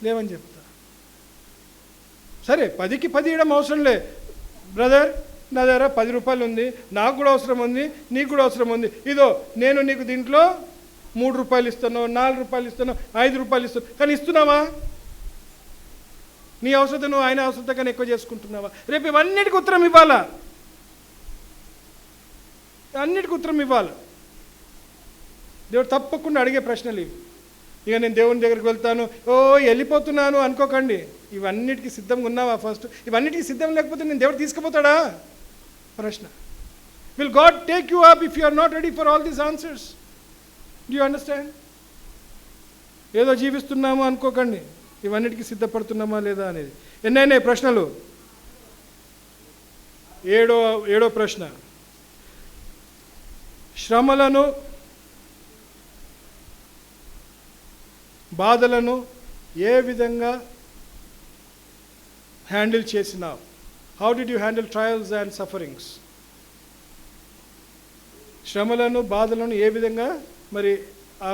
లేవని చెప్తా. సరే 10కి 10 ఇవ్వడం అవసరం లే. బ్రదర్ నా దగ్గర 10 రూపాయలు ఉంది, నాకు కూడా అవసరం ఉంది, నీకు కూడా అవసరం ఉంది. ఇదో నేను నీకు దీంట్లో 3 రూపాయలు ఇస్తాను, 4 రూపాయలు ఇస్తాను, 5 రూపాయలు ఇస్తాను. కానీ ఇస్తున్నావా? నీ అవసరత నువ్వు ఆయన అవసరత కానీ ఎక్కువ చేసుకుంటున్నావా? రేపు ఇవన్నిటికి ఉత్తరం ఇవ్వాలా, అన్నిటికీ ఉత్తరం ఇవ్వాలి. దేవుడు తప్పకుండా అడిగే ప్రశ్నలు ఇవి. ఇక నేను దేవుని దగ్గరికి వెళ్తాను, వెళ్ళిపోతున్నాను అనుకోకండి. ఇవన్నిటికీ సిద్ధంగా ఉన్నావా? ఫస్ట్ ఇవన్నిటికీ సిద్ధం లేకపోతే నేను దేవుడు తీసుకుపోతాడా? ప్రశ్న. Will God take you up if you are not ready for all these answers? Do you understand? ఏదో జీవిస్తున్నాము అనుకోకండి, ఇవన్నిటికీ సిద్ధపడుతున్నామా లేదా అనేది. ఎన్నైనా ప్రశ్నలు. ఏడో ప్రశ్న, శ్రమలను బాధలను ఏ విధంగా హ్యాండిల్ చేసినావు? How did you handle trials and sufferings? శ్రమలను బాధలను ఏ విధంగా, మరి ఆ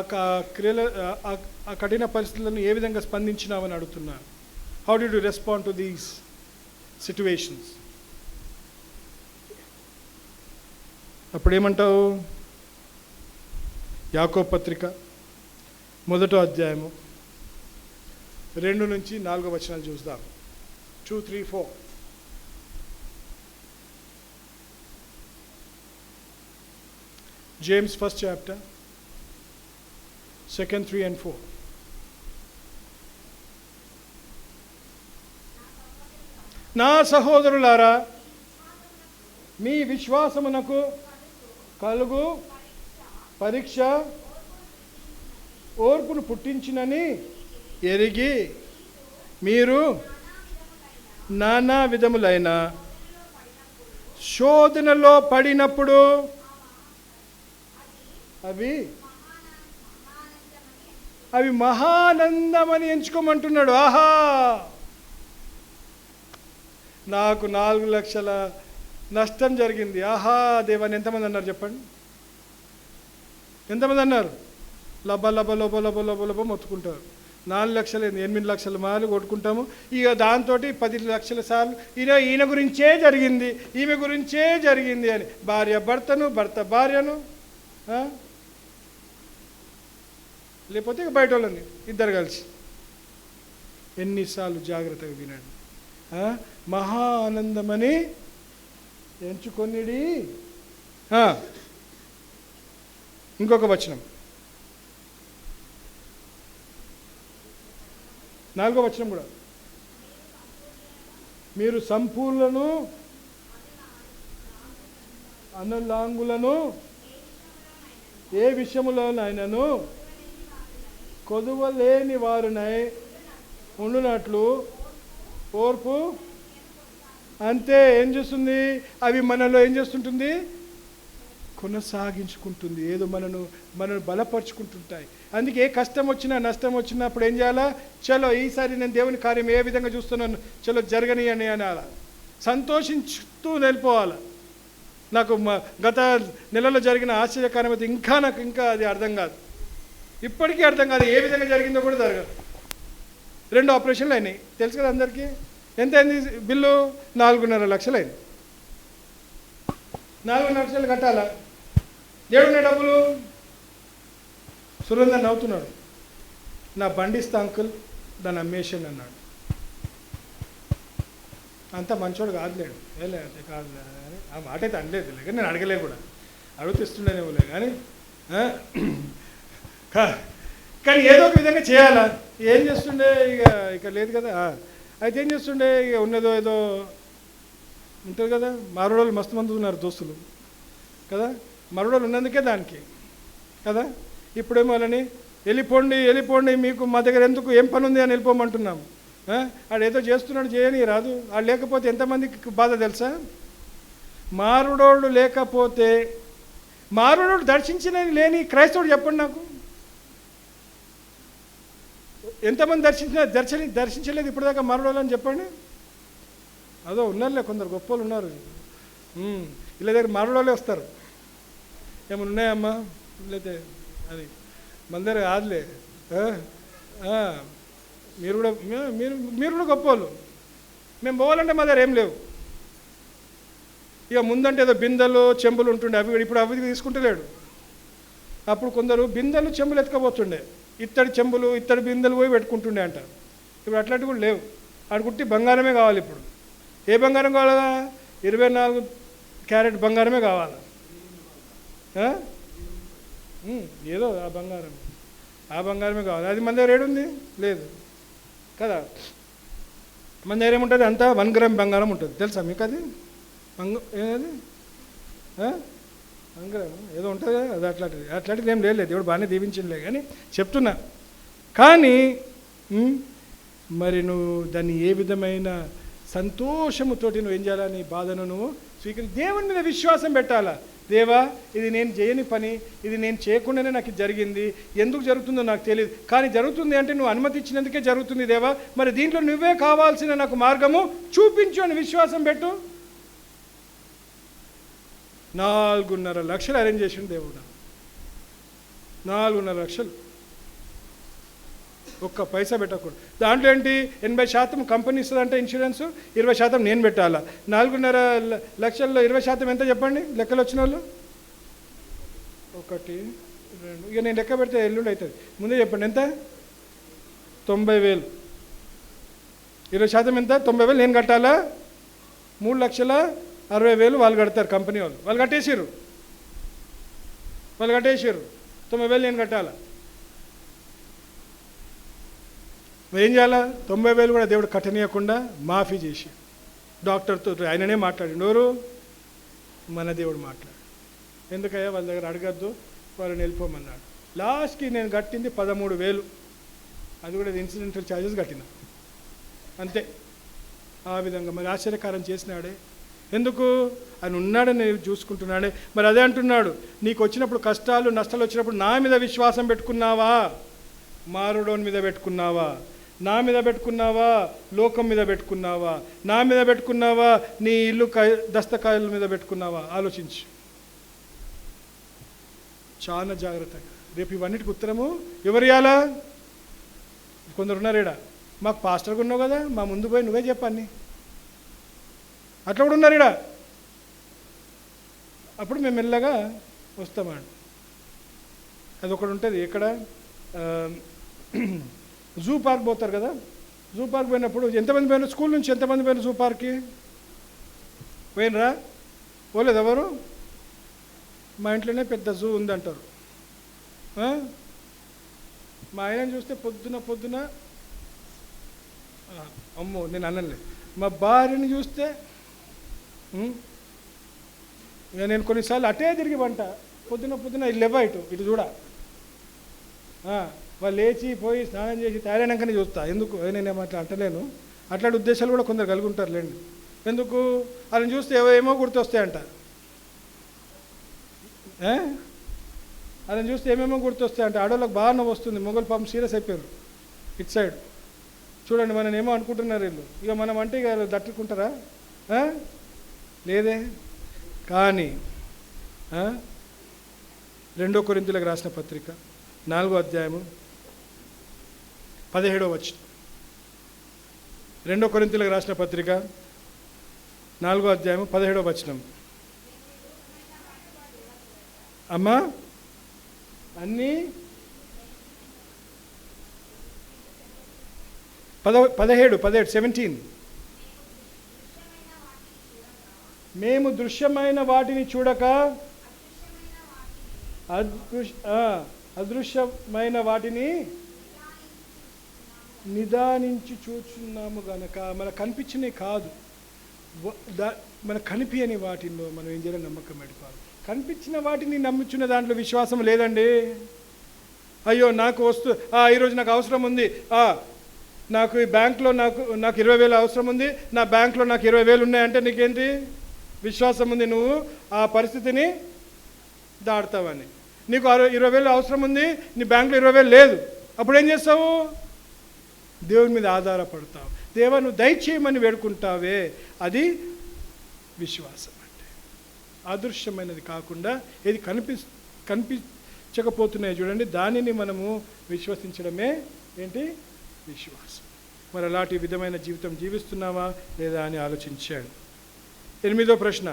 కఠిన పరిస్థితులను ఏ విధంగా స్పందించినావని అడుగుతున్నాను. How did you respond to these situations? అప్పుడు ఏమంటావు? యాకోబు పత్రిక 1వ అధ్యాయము 2 నుంచి 4 వచనాలు చూద్దాం. 2, 3, 4. James 1st chapter, 2nd, 3 and 4. నా సహోదరులారా, మీ విశ్వాసమునకు కలుగు పరీక్ష ఓర్పును పుట్టించినని ఎరిగి మీరు నానా విధములైన శోధనలో పడినప్పుడు అవి మహానందమని ఎంచుకోమంటున్నాడు. ఆహా, నాకు 4 లక్షల నష్టం జరిగింది. ఆహా దేవాన్ని ఎంతమంది అన్నారు చెప్పండి? ఎంతమంది అన్నారు? లబ్బ లబ్బ లబ్బ లబ్బ లబ్బ లబ్బ మొత్తుకుంటారు. 4 లక్షలు 8 లక్షల మార్లు కొట్టుకుంటాము. ఇక దాంతో 10 లక్షల సార్లు ఈయన గురించే జరిగింది, ఈమె గురించే జరిగింది అని భార్య భర్తను, భర్త భార్యను, లేకపోతే ఇక బయట వాళ్ళని ఇద్దరు కలిసి. ఎన్నిసార్లు జాగ్రత్తగా వినండి. మహా ఆనందమని ఎంచుకొనిడి. ఇంకొక వచనం, 4వ వచనం కూడా, మీరు సంపూర్ణను అనులాంగులను ఏ విషయములోనైనను కొదువలేని వారునై ఉండునట్లు ఓర్పు. అంతే. ఏం చేస్తుంది? అవి మనలో ఏం చేస్తుంటుంది? కొనసాగించుకుంటుంది. ఏదో మనను బలపరుచుకుంటుంటాయి. అందుకే ఏ కష్టం వచ్చినా నష్టం వచ్చినప్పుడు ఏం చేయాలా? చలో ఈసారి నేను దేవుని కార్యం ఏ విధంగా చూస్తున్నాను, చలో జరగనియని అనాలా, సంతోషించుతూ వెళ్ళిపోవాలి. నాకు గత నెలలో జరిగిన ఆశ్చర్యకరమైతే నాకు అది అర్థం కాదు, ఇప్పటికీ అర్థం కాదు. ఏ విధంగా జరిగిందో కూడా జరగదు. 2 ఆపరేషన్లు అయినాయి, తెలుసు కదా అందరికీ. ఎంత అయింది బిల్లు? 4.5 లక్షలు అయింది. 4.5 లక్షలు కట్టాలా? దేవుడున్న డబ్బులు. సురేందర్ నవ్వుతున్నాడు. నా బండి ఇస్తా అంకుల్, దాన్ని అమ్మేషన్ అన్నాడు. అంత మంచోడు కాదులేడు. కాదులే ఆ మాట అయితే అనలేదు, లేక నేను అడగలే కూడా, అడుగుతిస్తుండేనేమోలే కానీ కానీ ఏదో ఒక విధంగా చేయాలా. ఏం చేస్తుండే? ఇక లేదు కదా. అయితే ఏం చేస్తుండే? ఇక ఉన్నదో ఏదో ఉంటుంది కదా. మరుడోళ్ళు మస్తు మంది ఉన్నారు దోస్తులు కదా. మరుడోళ్ళు ఉన్నందుకే దానికి కదా. ఇప్పుడేమో వాళ్ళని వెళ్ళిపోండి, మీకు మా దగ్గర ఎందుకు, ఏం పని ఉంది అని వెళ్ళిపోమంటున్నాము. ఆడు ఏదో చేస్తున్నాడు, చేయని రాదు. ఆడు లేకపోతే ఎంతమందికి బాధ తెలుసా? మారుడోళ్ళు లేకపోతే, మారుడోళ్ళు లేని క్రైస్తవుడు చెప్పండి నాకు. ఎంతమంది దర్శించలేదు ఇప్పటిదాకా మారుడోళ్ళు అని చెప్పండి. అదో ఉన్నారులే కొందరు గొప్పలు ఉన్నారు. వీళ్ళ దగ్గర మారుడోళ్ళే వస్తారు. ఏమైనా ఉన్నాయమ్మా? లేతే అది మన దగ్గర కాదులే. మీరు కూడా గొప్పవాళ్ళు. మేము పోవాలంటే మా దగ్గర ఏం లేవు. ఇక ముందంటే ఏదో బిందెలు చెంబులు ఉంటుండే, ఇప్పుడు అవి తీసుకుంటలేడు. అప్పుడు కొందరు బిందెలు చెంబులు ఎత్తుకపోతుండే, ఇత్తడి చెంబులు ఇత్తడి బిందెలు పోయి పెట్టుకుంటుండే అంట. ఇప్పుడు అట్లాంటివి కూడా లేవు. ఆడుకుంటే బంగారమే కావాలి. ఇప్పుడు ఏ బంగారం కావాలా? 24 క్యారెట్ బంగారమే కావాలా? ఏదో ఆ బంగారమే కావాలి. అది మన దగ్గర ఏడుంది? లేదు కదా. మన దగ్గర ఏముంటుంది? అంతా 1 గ్రామ్ బంగారం ఉంటుంది. తెలుసా మీకు? అది ఏది 1 గ్రామ్ ఏదో ఉంటుంది కదా. అది అట్లాంటిది ఏం లేదు. దేవుడు బాగానే దీవించలే కానీ చెప్తున్నా. కానీ మరి నువ్వు దాన్ని ఏ విధమైన సంతోషముతోటి నువ్వు ఏం చేయాలా? నీ బాధను నువ్వు దేవుని మీద విశ్వాసం పెట్టాలా. దేవా, ఇది నేను చేయని పని, ఇది నేను చేయకుండానే నాకు జరిగింది, ఎందుకు జరుగుతుందో నాకు తెలియదు, కానీ జరుగుతుంది అంటే నువ్వు అనుమతి ఇచ్చినందుకే జరుగుతుంది దేవా. మరి దీంట్లో నువ్వే కావాల్సిన నాకు మార్గము చూపించు అని విశ్వాసం పెట్టు. 4.5 లక్షలు అరేంజ్ చేసిండు దేవుడు. 4.5 లక్షలు ఒక్క పైసా పెట్టకూడదు. దాంట్లో ఏంటి? 80% కంపెనీ ఇస్తుందంటే ఇన్సూరెన్స్, 20% నేను పెట్టాలా. 4.5 లక్షల్లో 20% ఎంత చెప్పండి? లెక్కలు వచ్చిన వాళ్ళు 1 2 ఇక నేను లెక్క పెడితే ఎల్లుండి అవుతుంది. ముందే చెప్పండి ఎంత? 90,000. 20% ఎంత? 90,000 నేను కట్టాలా. 3,60,000 వాళ్ళు కడతారు. కంపెనీ వాళ్ళు కట్టేసారు. 90,000 నేను కట్టాలా. ఏం చేయాలా? 90,000 కూడా దేవుడు కట్టనీయకుండా మాఫీ చేసి డాక్టర్తో ఆయననే మాట్లాడిండు. ఎవరు? మన దేవుడు మాట్లాడు. ఎందుకయ్యా వాళ్ళ దగ్గర అడగద్దు, వాళ్ళని వెళ్ళిపోమన్నాడు. లాస్ట్కి నేను కట్టింది 13,000. అది కూడా ఇన్సిడెంటల్ ఛార్జెస్ కట్టిన అంతే. ఆ విధంగా మరి ఆశ్చర్యకారం చేసినాడే. ఎందుకు? ఆయన ఉన్నాడని నేను చూసుకుంటున్నాడే. మరి అదే అంటున్నాడు, నీకు వచ్చినప్పుడు కష్టాలు నష్టాలు వచ్చినప్పుడు నా మీద విశ్వాసం పెట్టుకున్నావా, మారుడోని మీద పెట్టుకున్నావా, నా మీద పెట్టుకున్నావా, లోకం మీద పెట్టుకున్నావా, నా మీద పెట్టుకున్నావా, నీ ఇల్లు దస్తకాయల మీద పెట్టుకున్నావా? ఆలోచించు చాలా జాగ్రత్తగా. రేపు ఇవన్నిటికి ఉత్తరము ఎవరు ఇవ్వాలా? కొందరు ఉన్నారేడా, మాకు పాస్టర్గా ఉన్నావు కదా, మా ముందు పోయి నువ్వే చెప్పాన్ని, అట్లా కూడా ఉన్నారేడా. అప్పుడు మేము మెల్లగా వస్తామండి. అది ఒకటి ఉంటుంది. ఎక్కడ జూ పార్క్ పోతారు కదా, జూ పార్క్ పోయినప్పుడు ఎంతమంది పోయినా, స్కూల్ నుంచి ఎంతమంది పోయినా జూ పార్క్కి పోయినరా? పోలేదు ఎవరు? మా ఇంట్లోనే పెద్ద జూ ఉందంటారు. మా ఆయనని చూస్తే పొద్దున అమ్మో నేను అనలే. మా భార్యని చూస్తే ఇక నేను కొన్నిసార్లు అటే తిరిగి పంట, పొద్దున లేవా ఇటు చూడ, వాళ్ళు లేచి పోయి స్నానం చేసి తయారైనాకనే చూస్తా. ఎందుకు నేనేమో అట్లా అంటలేను, అట్లాంటి ఉద్దేశాలు కూడా కొందరు కలిగి ఉంటారులేండి. ఎందుకు? వాళ్ళని చూస్తే ఏమో గుర్తొస్తాయంట, వాళ్ళని చూస్తే ఏమేమో గుర్తొస్తాయంట. ఆడవాళ్ళకి బాగా నవ్వు వస్తుంది, మొగలు పాపం సీరియస్ అయిపోయారు ఇటు సైడ్. చూడండి మనం ఏమో అనుకుంటున్నారు వీళ్ళు, ఇక మనం అంటే ఇక దట్టుకుంటారా? లేదే. కానీ 2 కొరింథీయులకు రాసిన పత్రిక 4వ అధ్యాయము 17వ వచనం. 2 కొరింథీయులకు రాసిన పత్రిక 4వ అధ్యాయము 17వ వచనం. అమ్మా అన్నీ 17 మేము దృశ్యమైన వాటిని చూడక అదృశ్యమైన వాటిని నిదానించి చూచున్నాము గనక. మనకు కనిపించినవి కాదు, మనకు కనిపించని వాటిల్లో మనం ఏం చేయాలి? నమ్మకం పెట్టుకోవాలి. కనిపించిన వాటిని నమ్ముచున్న దాంట్లో విశ్వాసం లేదండి. అయ్యో నాకు ఈరోజు నాకు అవసరం ఉంది, నాకు ఈ బ్యాంక్లో నాకు 20,000 అవసరం ఉంది, నా బ్యాంక్లో నాకు 20,000 ఉన్నాయంటే నీకేంటి? విశ్వాసం ఉంది, నువ్వు ఆ పరిస్థితిని దాటుతావని. నీకు 20,000 అవసరం ఉంది, నీ బ్యాంక్లో 20,000 లేదు, అప్పుడు ఏం చేస్తావు? దేవుని మీద ఆధారపడతావు, దేవా నువ్వు దయచేయమని వేడుకుంటావే, అది విశ్వాసం. అంటే అదృశ్యమైనది కాకుండా ఏది కనిపించకపోతున్నాయి చూడండి, దానిని మనము విశ్వసించడమే ఏంటి? విశ్వాసం. మరి అలాంటి విధమైన జీవితం జీవిస్తున్నావా లేదా అని ఆలోచించాడు. 8వ ప్రశ్న,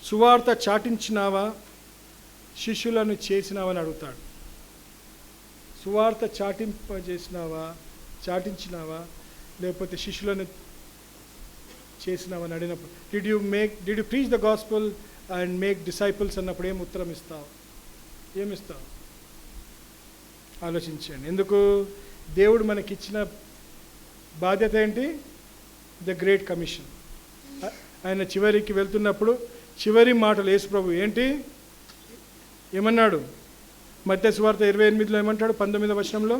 సువార్త చాటించినావా, శిష్యులను చేసినావని అడుగుతాడు. సువార్త చాటించినావా లేకపోతే శిష్యులను చేసినావని అడిగినప్పుడు, did you preach the gospel and make disciples అన్నప్పుడు ఏం ఉత్తరం ఇస్తావు? ఏమిస్తావు? ఆలోచించండి. ఎందుకు? దేవుడు మనకిచ్చిన బాధ్యత ఏంటి? The great commission. ఆయన చివరికి వెళ్తున్నప్పుడు చివరి మాటలు యేసు ప్రభు ఏంటి ఏమన్నాడు? మత్తయి సువార్త 28లో ఏమంటాడు? 19వ వచనంలో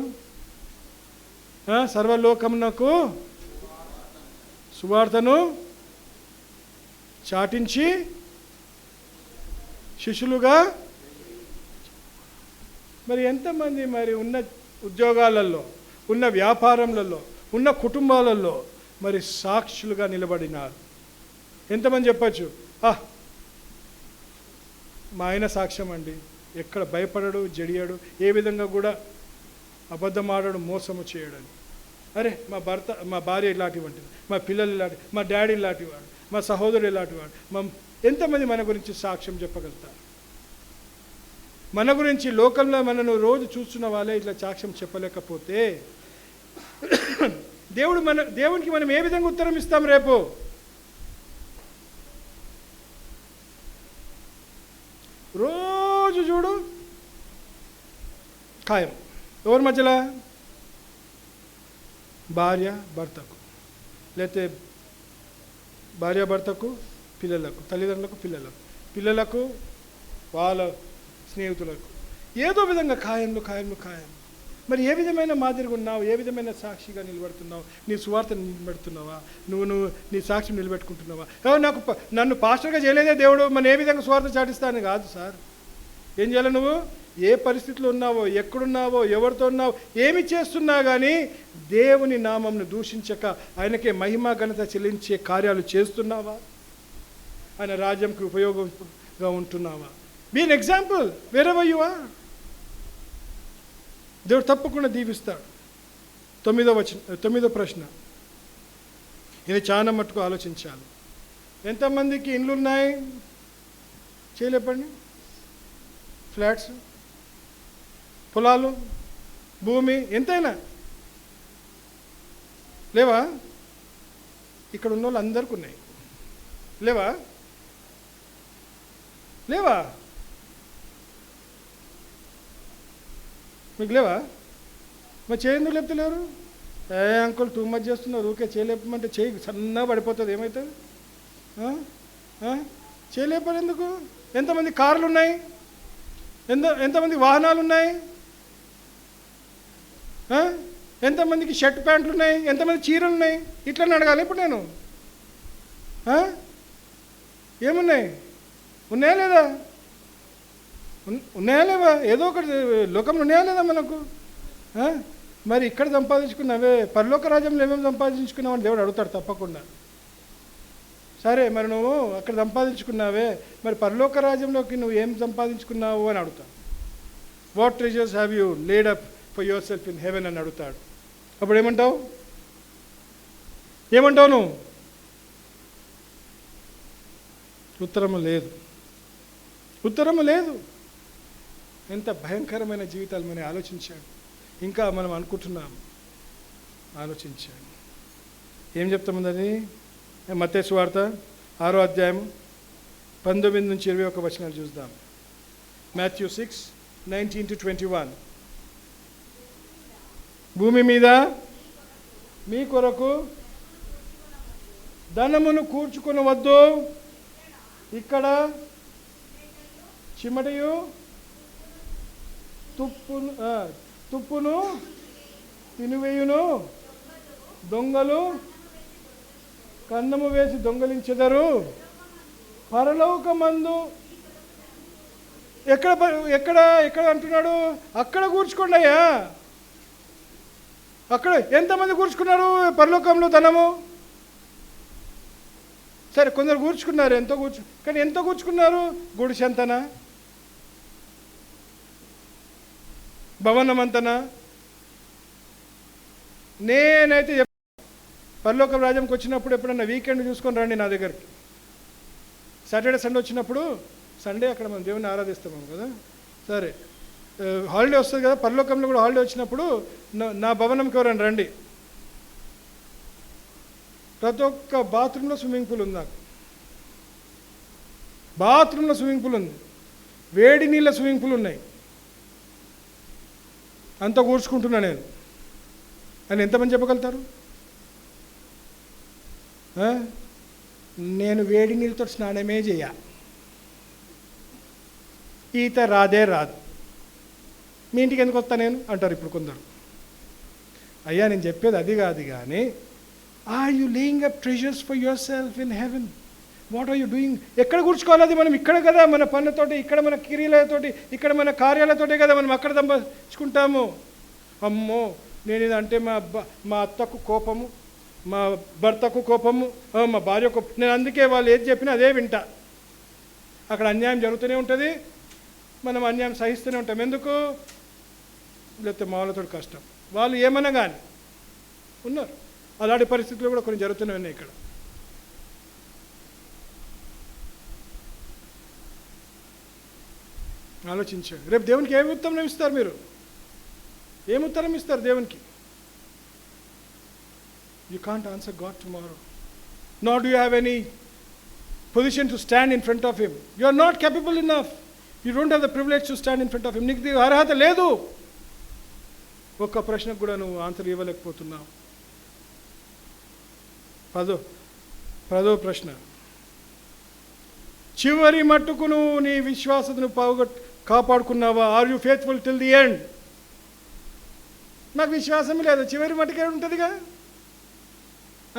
సర్వలోకమునకు సువార్తను చాటించి శిష్యులుగా. మరి ఎంతమంది మరి ఉన్న ఉద్యోగాలలో, ఉన్న వ్యాపారంలలో, ఉన్న కుటుంబాలలో మరి సాక్షులుగా నిలబడినారు? ఎంతమంది చెప్పచ్చు, మా ఆయన సాక్ష్యం అండి, ఎక్కడ భయపడడు, జడియాడు, ఏ విధంగా కూడా అబద్ధం ఆడడు, మోసము చేయడని. అరే మా భార్య ఇలాంటివంటిది, మా పిల్లలు ఇలాంటి, మా డాడీ ఇలాంటివాడు, మా సహోదరుడు ఇలాంటివాడు. ఎంతమంది మన గురించి సాక్ష్యం చెప్పగలుగుతారు? మన గురించి లోకంలో మనను రోజు చూస్తున్న వాళ్ళే ఇట్లా సాక్ష్యం చెప్పలేకపోతే దేవునికి మనం ఏ విధంగా ఉత్తరం ఇస్తాం రేపు? రోజు చూడు ఖాయం. ఎవరి మధ్యలో? భార్య భర్తకు, లేకపోతే భార్య భర్తకు, పిల్లలకు, తల్లిదండ్రులకు, పిల్లలకు వాళ్ళ స్నేహితులకు, ఏదో విధంగా ఖాయంలో. మరి ఏ విధమైన మాదిరిగా ఉన్నావు? ఏ విధమైన సాక్షిగా నిలబడుతున్నావు? నీ సువార్తను నిలబెడుతున్నావా? నువ్వు నీ సాక్షిని నిలబెట్టుకుంటున్నావా? నాకు నన్ను పాస్టర్గా చేయలేదే దేవుడు, మరి ఏ విధంగా సువార్త చాటిస్తాను కాదు సార్. ఏం చేయాలి? నువ్వు ఏ పరిస్థితిలో ఉన్నావో, ఎక్కడున్నావో, ఎవరితో ఉన్నావో, ఏమి చేస్తున్నా కానీ దేవుని నామంను దూషించక ఆయనకే మహిమ ఘనత చెల్లించే కార్యాలు చేస్తున్నావా? ఆయన రాజ్యంకి ఉపయోగంగా ఉంటున్నావా? Be an example wherever you are. దేవుడు తప్పకుండా దీవిస్తాడు. 9వ ప్రశ్న, ఇది చాలా మట్టుకు ఆలోచించాలి. ఎంతమందికి ఇండ్లు ఉన్నాయి? చేయలేపండి. ఫ్లాట్స్, పొలాలు, భూమి ఎంతైనా లేవా? ఇక్కడ ఉన్న వాళ్ళు అందరికీ ఉన్నాయి. లేవా? లేవా? మీకు లేవా? మరి చేయందుకు లేపుతలేరు? అంకుల్ టూ మచ్ చేస్తున్నారు, ఊరికే చేయలేపమంటే చేయి సన్నగా పడిపోతుంది, ఏమవుతుంది? చేయలేపరు ఎందుకు? ఎంతమంది కార్లు ఉన్నాయి? ఎంతమంది వాహనాలు ఉన్నాయి? ఎంతమందికి షర్ట్ ప్యాంట్లు ఉన్నాయి? ఎంతమంది చీరలు ఉన్నాయి? ఇట్లా అడగాలి ఇప్పుడు నేను. ఏమున్నాయి? ఉన్నాయా లేదా? ఉన్నాయా లేవా? ఏదో ఒకటి లోకంలో ఉన్నాయా లేదా మనకు? మరి ఇక్కడ సంపాదించుకున్నావే, పరలోక రాజ్యంలో ఏమేమి సంపాదించుకున్నావు అని దేవుడు అడుగుతాడు తప్పకుండా. సరే, మరి నువ్వు అక్కడ సంపాదించుకున్నావే, మరి పరలోక రాజ్యంలోకి నువ్వు ఏం సంపాదించుకున్నావు అని అడుగుతాడు. What treasures have you laid up for yourself in haven అని అడుగుతాడు. అప్పుడు ఏమంటావు? నువ్వు? ఉత్తరము లేదు. ఎంత భయంకరమైన జీవితాలు మనం ఆలోచించాడు. ఇంకా మనం అనుకుంటున్నాం. ఆలోచించాడు. ఏం చెప్తాముందని? మత్తయి సువార్త 6వ అధ్యాయం 19 నుంచి 21 వచనాలు చూద్దాం. మాథ్యూ 6:19-21. భూమి మీద మీ కొరకు ధనమును కూర్చుకొనవద్దు, ఇక్కడ చిమటయు తుప్పును తినివేయును, దొంగలు కన్నము వేసి దొంగలించెదరు. పరలోకమందు ఎక్కడ అంటున్నాడు? అక్కడ కూర్చుకోండి అయ్యా. అక్కడ ఎంతమంది కూర్చుకున్నారు పరలోకంలో ధనము? సరే, కొందరు కూర్చుకున్నారు, కానీ ఎంత కూర్చుకున్నారు? గుడిసెంతనా? భవనం అంతనా? నేనైతే పరలోక రాజ్యంకి వచ్చినప్పుడు ఎప్పుడన్నా వీకెండ్ చూసుకొని రండి నా దగ్గరికి. సాటర్డే సండే వచ్చినప్పుడు, సండే అక్కడ మనం దేవుని ఆరాధిస్తాము కదా. సరే, హాలిడే వస్తుంది కదా, పరలోకంలో కూడా హాలిడే వచ్చినప్పుడు నా భవనంకి ఎవరైనా రండి. ప్రతి ఒక్క బాత్రూంలో స్విమ్మింగ్ పూల్ ఉంది. నాకు బాత్రూంలో స్విమ్మింగ్ పూల్ ఉంది, వేడి నీళ్ళ స్విమ్మింగ్ పూల్ ఉన్నాయి. అంతా కూర్చుకుంటున్నా నేను అని ఎంతమంది చెప్పగలుగుతారు? నేను వేడి నీళ్ళతో స్నానమే చేయ, ఈత రాదు. మీ ఇంటికి ఎందుకు వస్తా నేను అంటారు ఇప్పుడు కొందరు. అయ్యా, నేను చెప్పేది అది కాదు కానీ, are you laying up treasures for yourself in heaven? What are you doing? ఎక్కడ కూర్చుకోవాలి? అది మనం ఇక్కడ కదా, మన పనులతోటి, ఇక్కడ మన కిరీలతోటి, ఇక్కడ మన కార్యాలతోటే కదా మనం అక్కడ సంపాదించుకుంటాము. అమ్మో, నేను ఇదంటే మా అత్తకు కోపము, మా భర్తకు కోపము, మా భార్య కోపం. నేను అందుకే వాళ్ళు ఏది చెప్పినా అదే వింటా. అక్కడ అన్యాయం జరుగుతూనే ఉంటుంది, మనం అన్యాయం సహిస్తూనే ఉంటాం. ఎందుకు? లేకపోతే మా వాళ్ళతో కష్టం. వాళ్ళు ఏమన్నా కానీ ఉన్నారు. అలాంటి పరిస్థితులు కూడా కొన్ని జరుగుతూనే ఉన్నాయి ఇక్కడ. ఆలోచించండి. రేపు దేవునికి ఏమి ఉత్తరం ఇస్తారు? మీరు ఏం ఉత్తరం ఇస్తారు దేవునికి? You can't answer God tomorrow. Nor do you have any position to stand in front of Him. You are not capable enough. You don't have the privilege to stand in front of Him. నీకు అర్హత లేదు. ఒక్క ప్రశ్నకు కూడా నువ్వు answer ఇవ్వలేకపోతున్నావు. పదో ప్రశ్న, చివరి మట్టుకు నువ్వు నీ విశ్వాసతను కాపాడుకున్నావా? Are you faithful till the end? నాకు విశ్వాసం లేదు, చివరి మటుకే ఉంటుందిగా.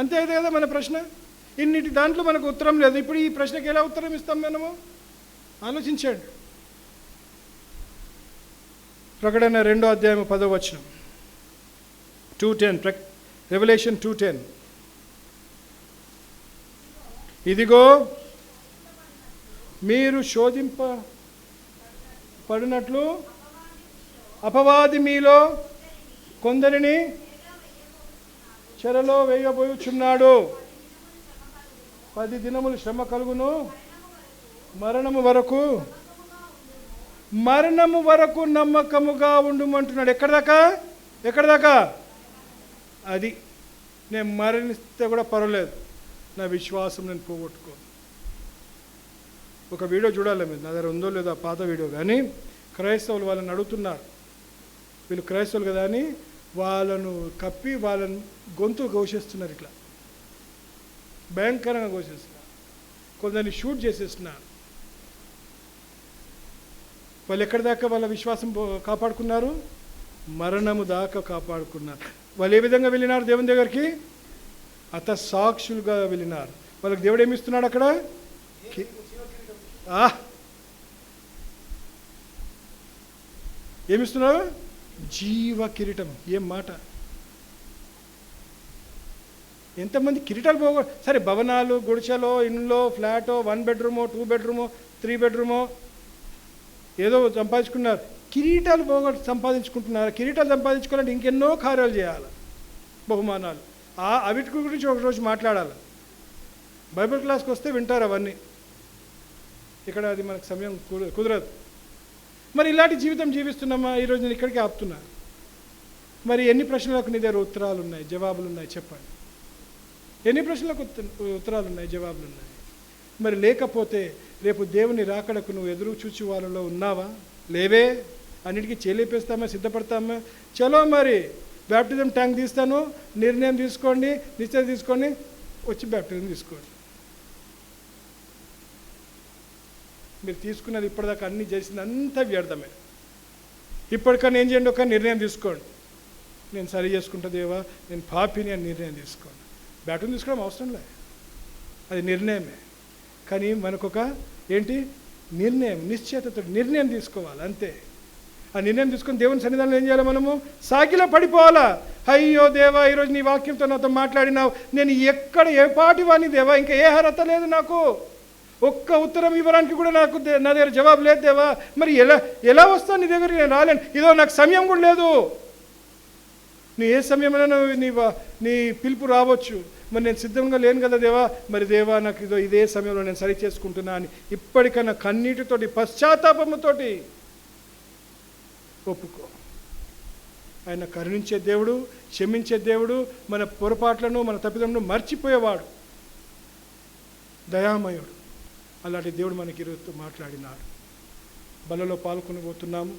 అంతే అయితే కదా మన ప్రశ్న. ఇన్నిటి దాంట్లో మనకు ఉత్తరం లేదు. ఇప్పుడు ఈ ప్రశ్నకి ఎలా ఉత్తరం ఇస్తాం మనము? ఆలోచించండి. ప్రకటన 2వ అధ్యాయం 10వ వచనం, 2:10, రెవల్యూషన్ 2:10. ఇదిగో మీరు శోధింపబడినట్లు అపవాది మీలో కొందరిని చెరలో వేయబోచున్నాడు. 10 దినములు శ్రమ కలుగును, మరణము వరకు నమ్మకముగా ఉండుమంటున్నాడు. ఎక్కడ దాకా? అది నేను మరణిస్తే కూడా పర్వాలేదు, నా విశ్వాసం నేను పోగొట్టుకోను. ఒక వీడియో చూడాలి మీరు, నా దగ్గర ఉందో లేదో ఆ పాత వీడియో. కానీ క్రైస్తవులు వాళ్ళని అడుగుతున్నారు, వీళ్ళు క్రైస్తవులు కదా అని వాళ్ళను కప్పి వాళ్ళని గొంతు ఘోషిస్తున్నారు, ఇట్లా భయంకరంగా ఘోషిస్తున్నారు. కొందరిని షూట్ చేసేస్తున్నారు. వాళ్ళు ఎక్కడి దాకా వాళ్ళ విశ్వాసం కాపాడుకున్నారు? మరణము దాకా కాపాడుకున్నారు. వాళ్ళు ఏ విధంగా వెళ్ళినారు దేవుని దగ్గరికి? సాక్షులుగా వెళ్ళినారు. వాళ్ళకి దేవుడు ఏమిస్తున్నాడు అక్కడ? ఏమిస్తున్నాడు? జీవ కిరీటం. ఏం మాట! ఎంతమంది కిరీటాలు పోగొ సరే, భవనాలు, గుడిసెలో, ఇండ్లో, ఫ్లాటో, 1 బెడ్రూమో, 2 బెడ్రూమో, 3 బెడ్రూమో ఏదో సంపాదించుకున్నారు. కిరీటాలు సంపాదించుకుంటున్నారు. కిరీటాలు సంపాదించుకోవాలంటే ఇంకెన్నో కార్యాలు చేయాలి, బహుమానాలు. అవిటి గురించి ఒకరోజు మాట్లాడాలి. బైబిల్ క్లాస్కి వస్తే వింటారు అవన్నీ. ఇక్కడ అది మనకు సమయం కుదరదు. మరి ఇలాంటి జీవితం జీవిస్తున్నామా? ఈరోజు నేను ఇక్కడికి ఆపుతున్నా. మరి ఎన్ని ప్రశ్నలకు నీ దగ్గర ఉత్తరాలు ఉన్నాయి, జవాబులు ఉన్నాయి? చెప్పండి. ఎన్ని ప్రశ్నలకు ఉత్తరాలు ఉన్నాయి, జవాబులు ఉన్నాయి? మరి లేకపోతే రేపు దేవుని రాకడకు నువ్వు ఎదురు చూచి వాళ్ళలో ఉన్నావా? లేవే. అన్నిటికీ చేలేపేస్తామా, సిద్ధపడతామా? చలో మరి బ్యాప్టిజం ట్యాంక్ తీస్తాను, నిర్ణయం తీసుకోండి, నిశ్చయం తీసుకోండి, వచ్చి బ్యాప్టిజం తీసుకోండి. మీరు తీసుకున్నది ఇప్పటిదాకా అన్నీ చేసింది అంతా వ్యర్థమే. ఇప్పటికన్నా ఏం చేయండి, ఒక నిర్ణయం తీసుకోండి. నేను సరి చేసుకుంటా దేవా, నేను పాపిని అని నిర్ణయం తీసుకోండి. బ్యాప్టిజం తీసుకోవడం అవసరం లేదు, అది నిర్ణయమే. కానీ మనకొక ఏంటి నిర్ణయం, నిశ్చయతతో నిర్ణయం తీసుకోవాలి, అంతే. ఆ నిర్ణయం తీసుకొని దేవుని సన్నిధానంలో ఏం చేయాలి? మనము సాగిలా పడిపోవాలా. అయ్యో దేవా, ఈరోజు నీ వాక్యంతో నాతో మాట్లాడినావు, నేను ఎక్కడ ఏ పాటి వాడిని దేవా, ఇంకా ఏ అర్హత లేదు నాకు, ఒక్క ఉత్తరం ఇవ్వడానికి కూడా నా దగ్గర జవాబు లేదు దేవా. మరి ఎలా వస్తాను నీ దగ్గరికి? నేను రాలేను, ఇదో నాకు సమయం కూడా లేదు. నీ ఏ సమయంలో నీ పిలుపు రావచ్చు, మరి నేను సిద్ధంగా లేను కదా దేవా. మరి దేవా, నాకు ఇదే సమయంలో నేను సరి చేసుకుంటున్నా అని ఇప్పటికన్నా కన్నీటితోటి, పశ్చాత్తాపముతోటి ఒప్పుకో. ఆయన కరుణించే దేవుడు, క్షమించే దేవుడు, మన పొరపాట్లను, మన తప్పిదములను మర్చిపోయేవాడు, దయామయుడు. అలాంటి దేవుడు మనకి ఈరోజు మాట్లాడినాడు. బలలో పాల్గొనబోతున్నాము.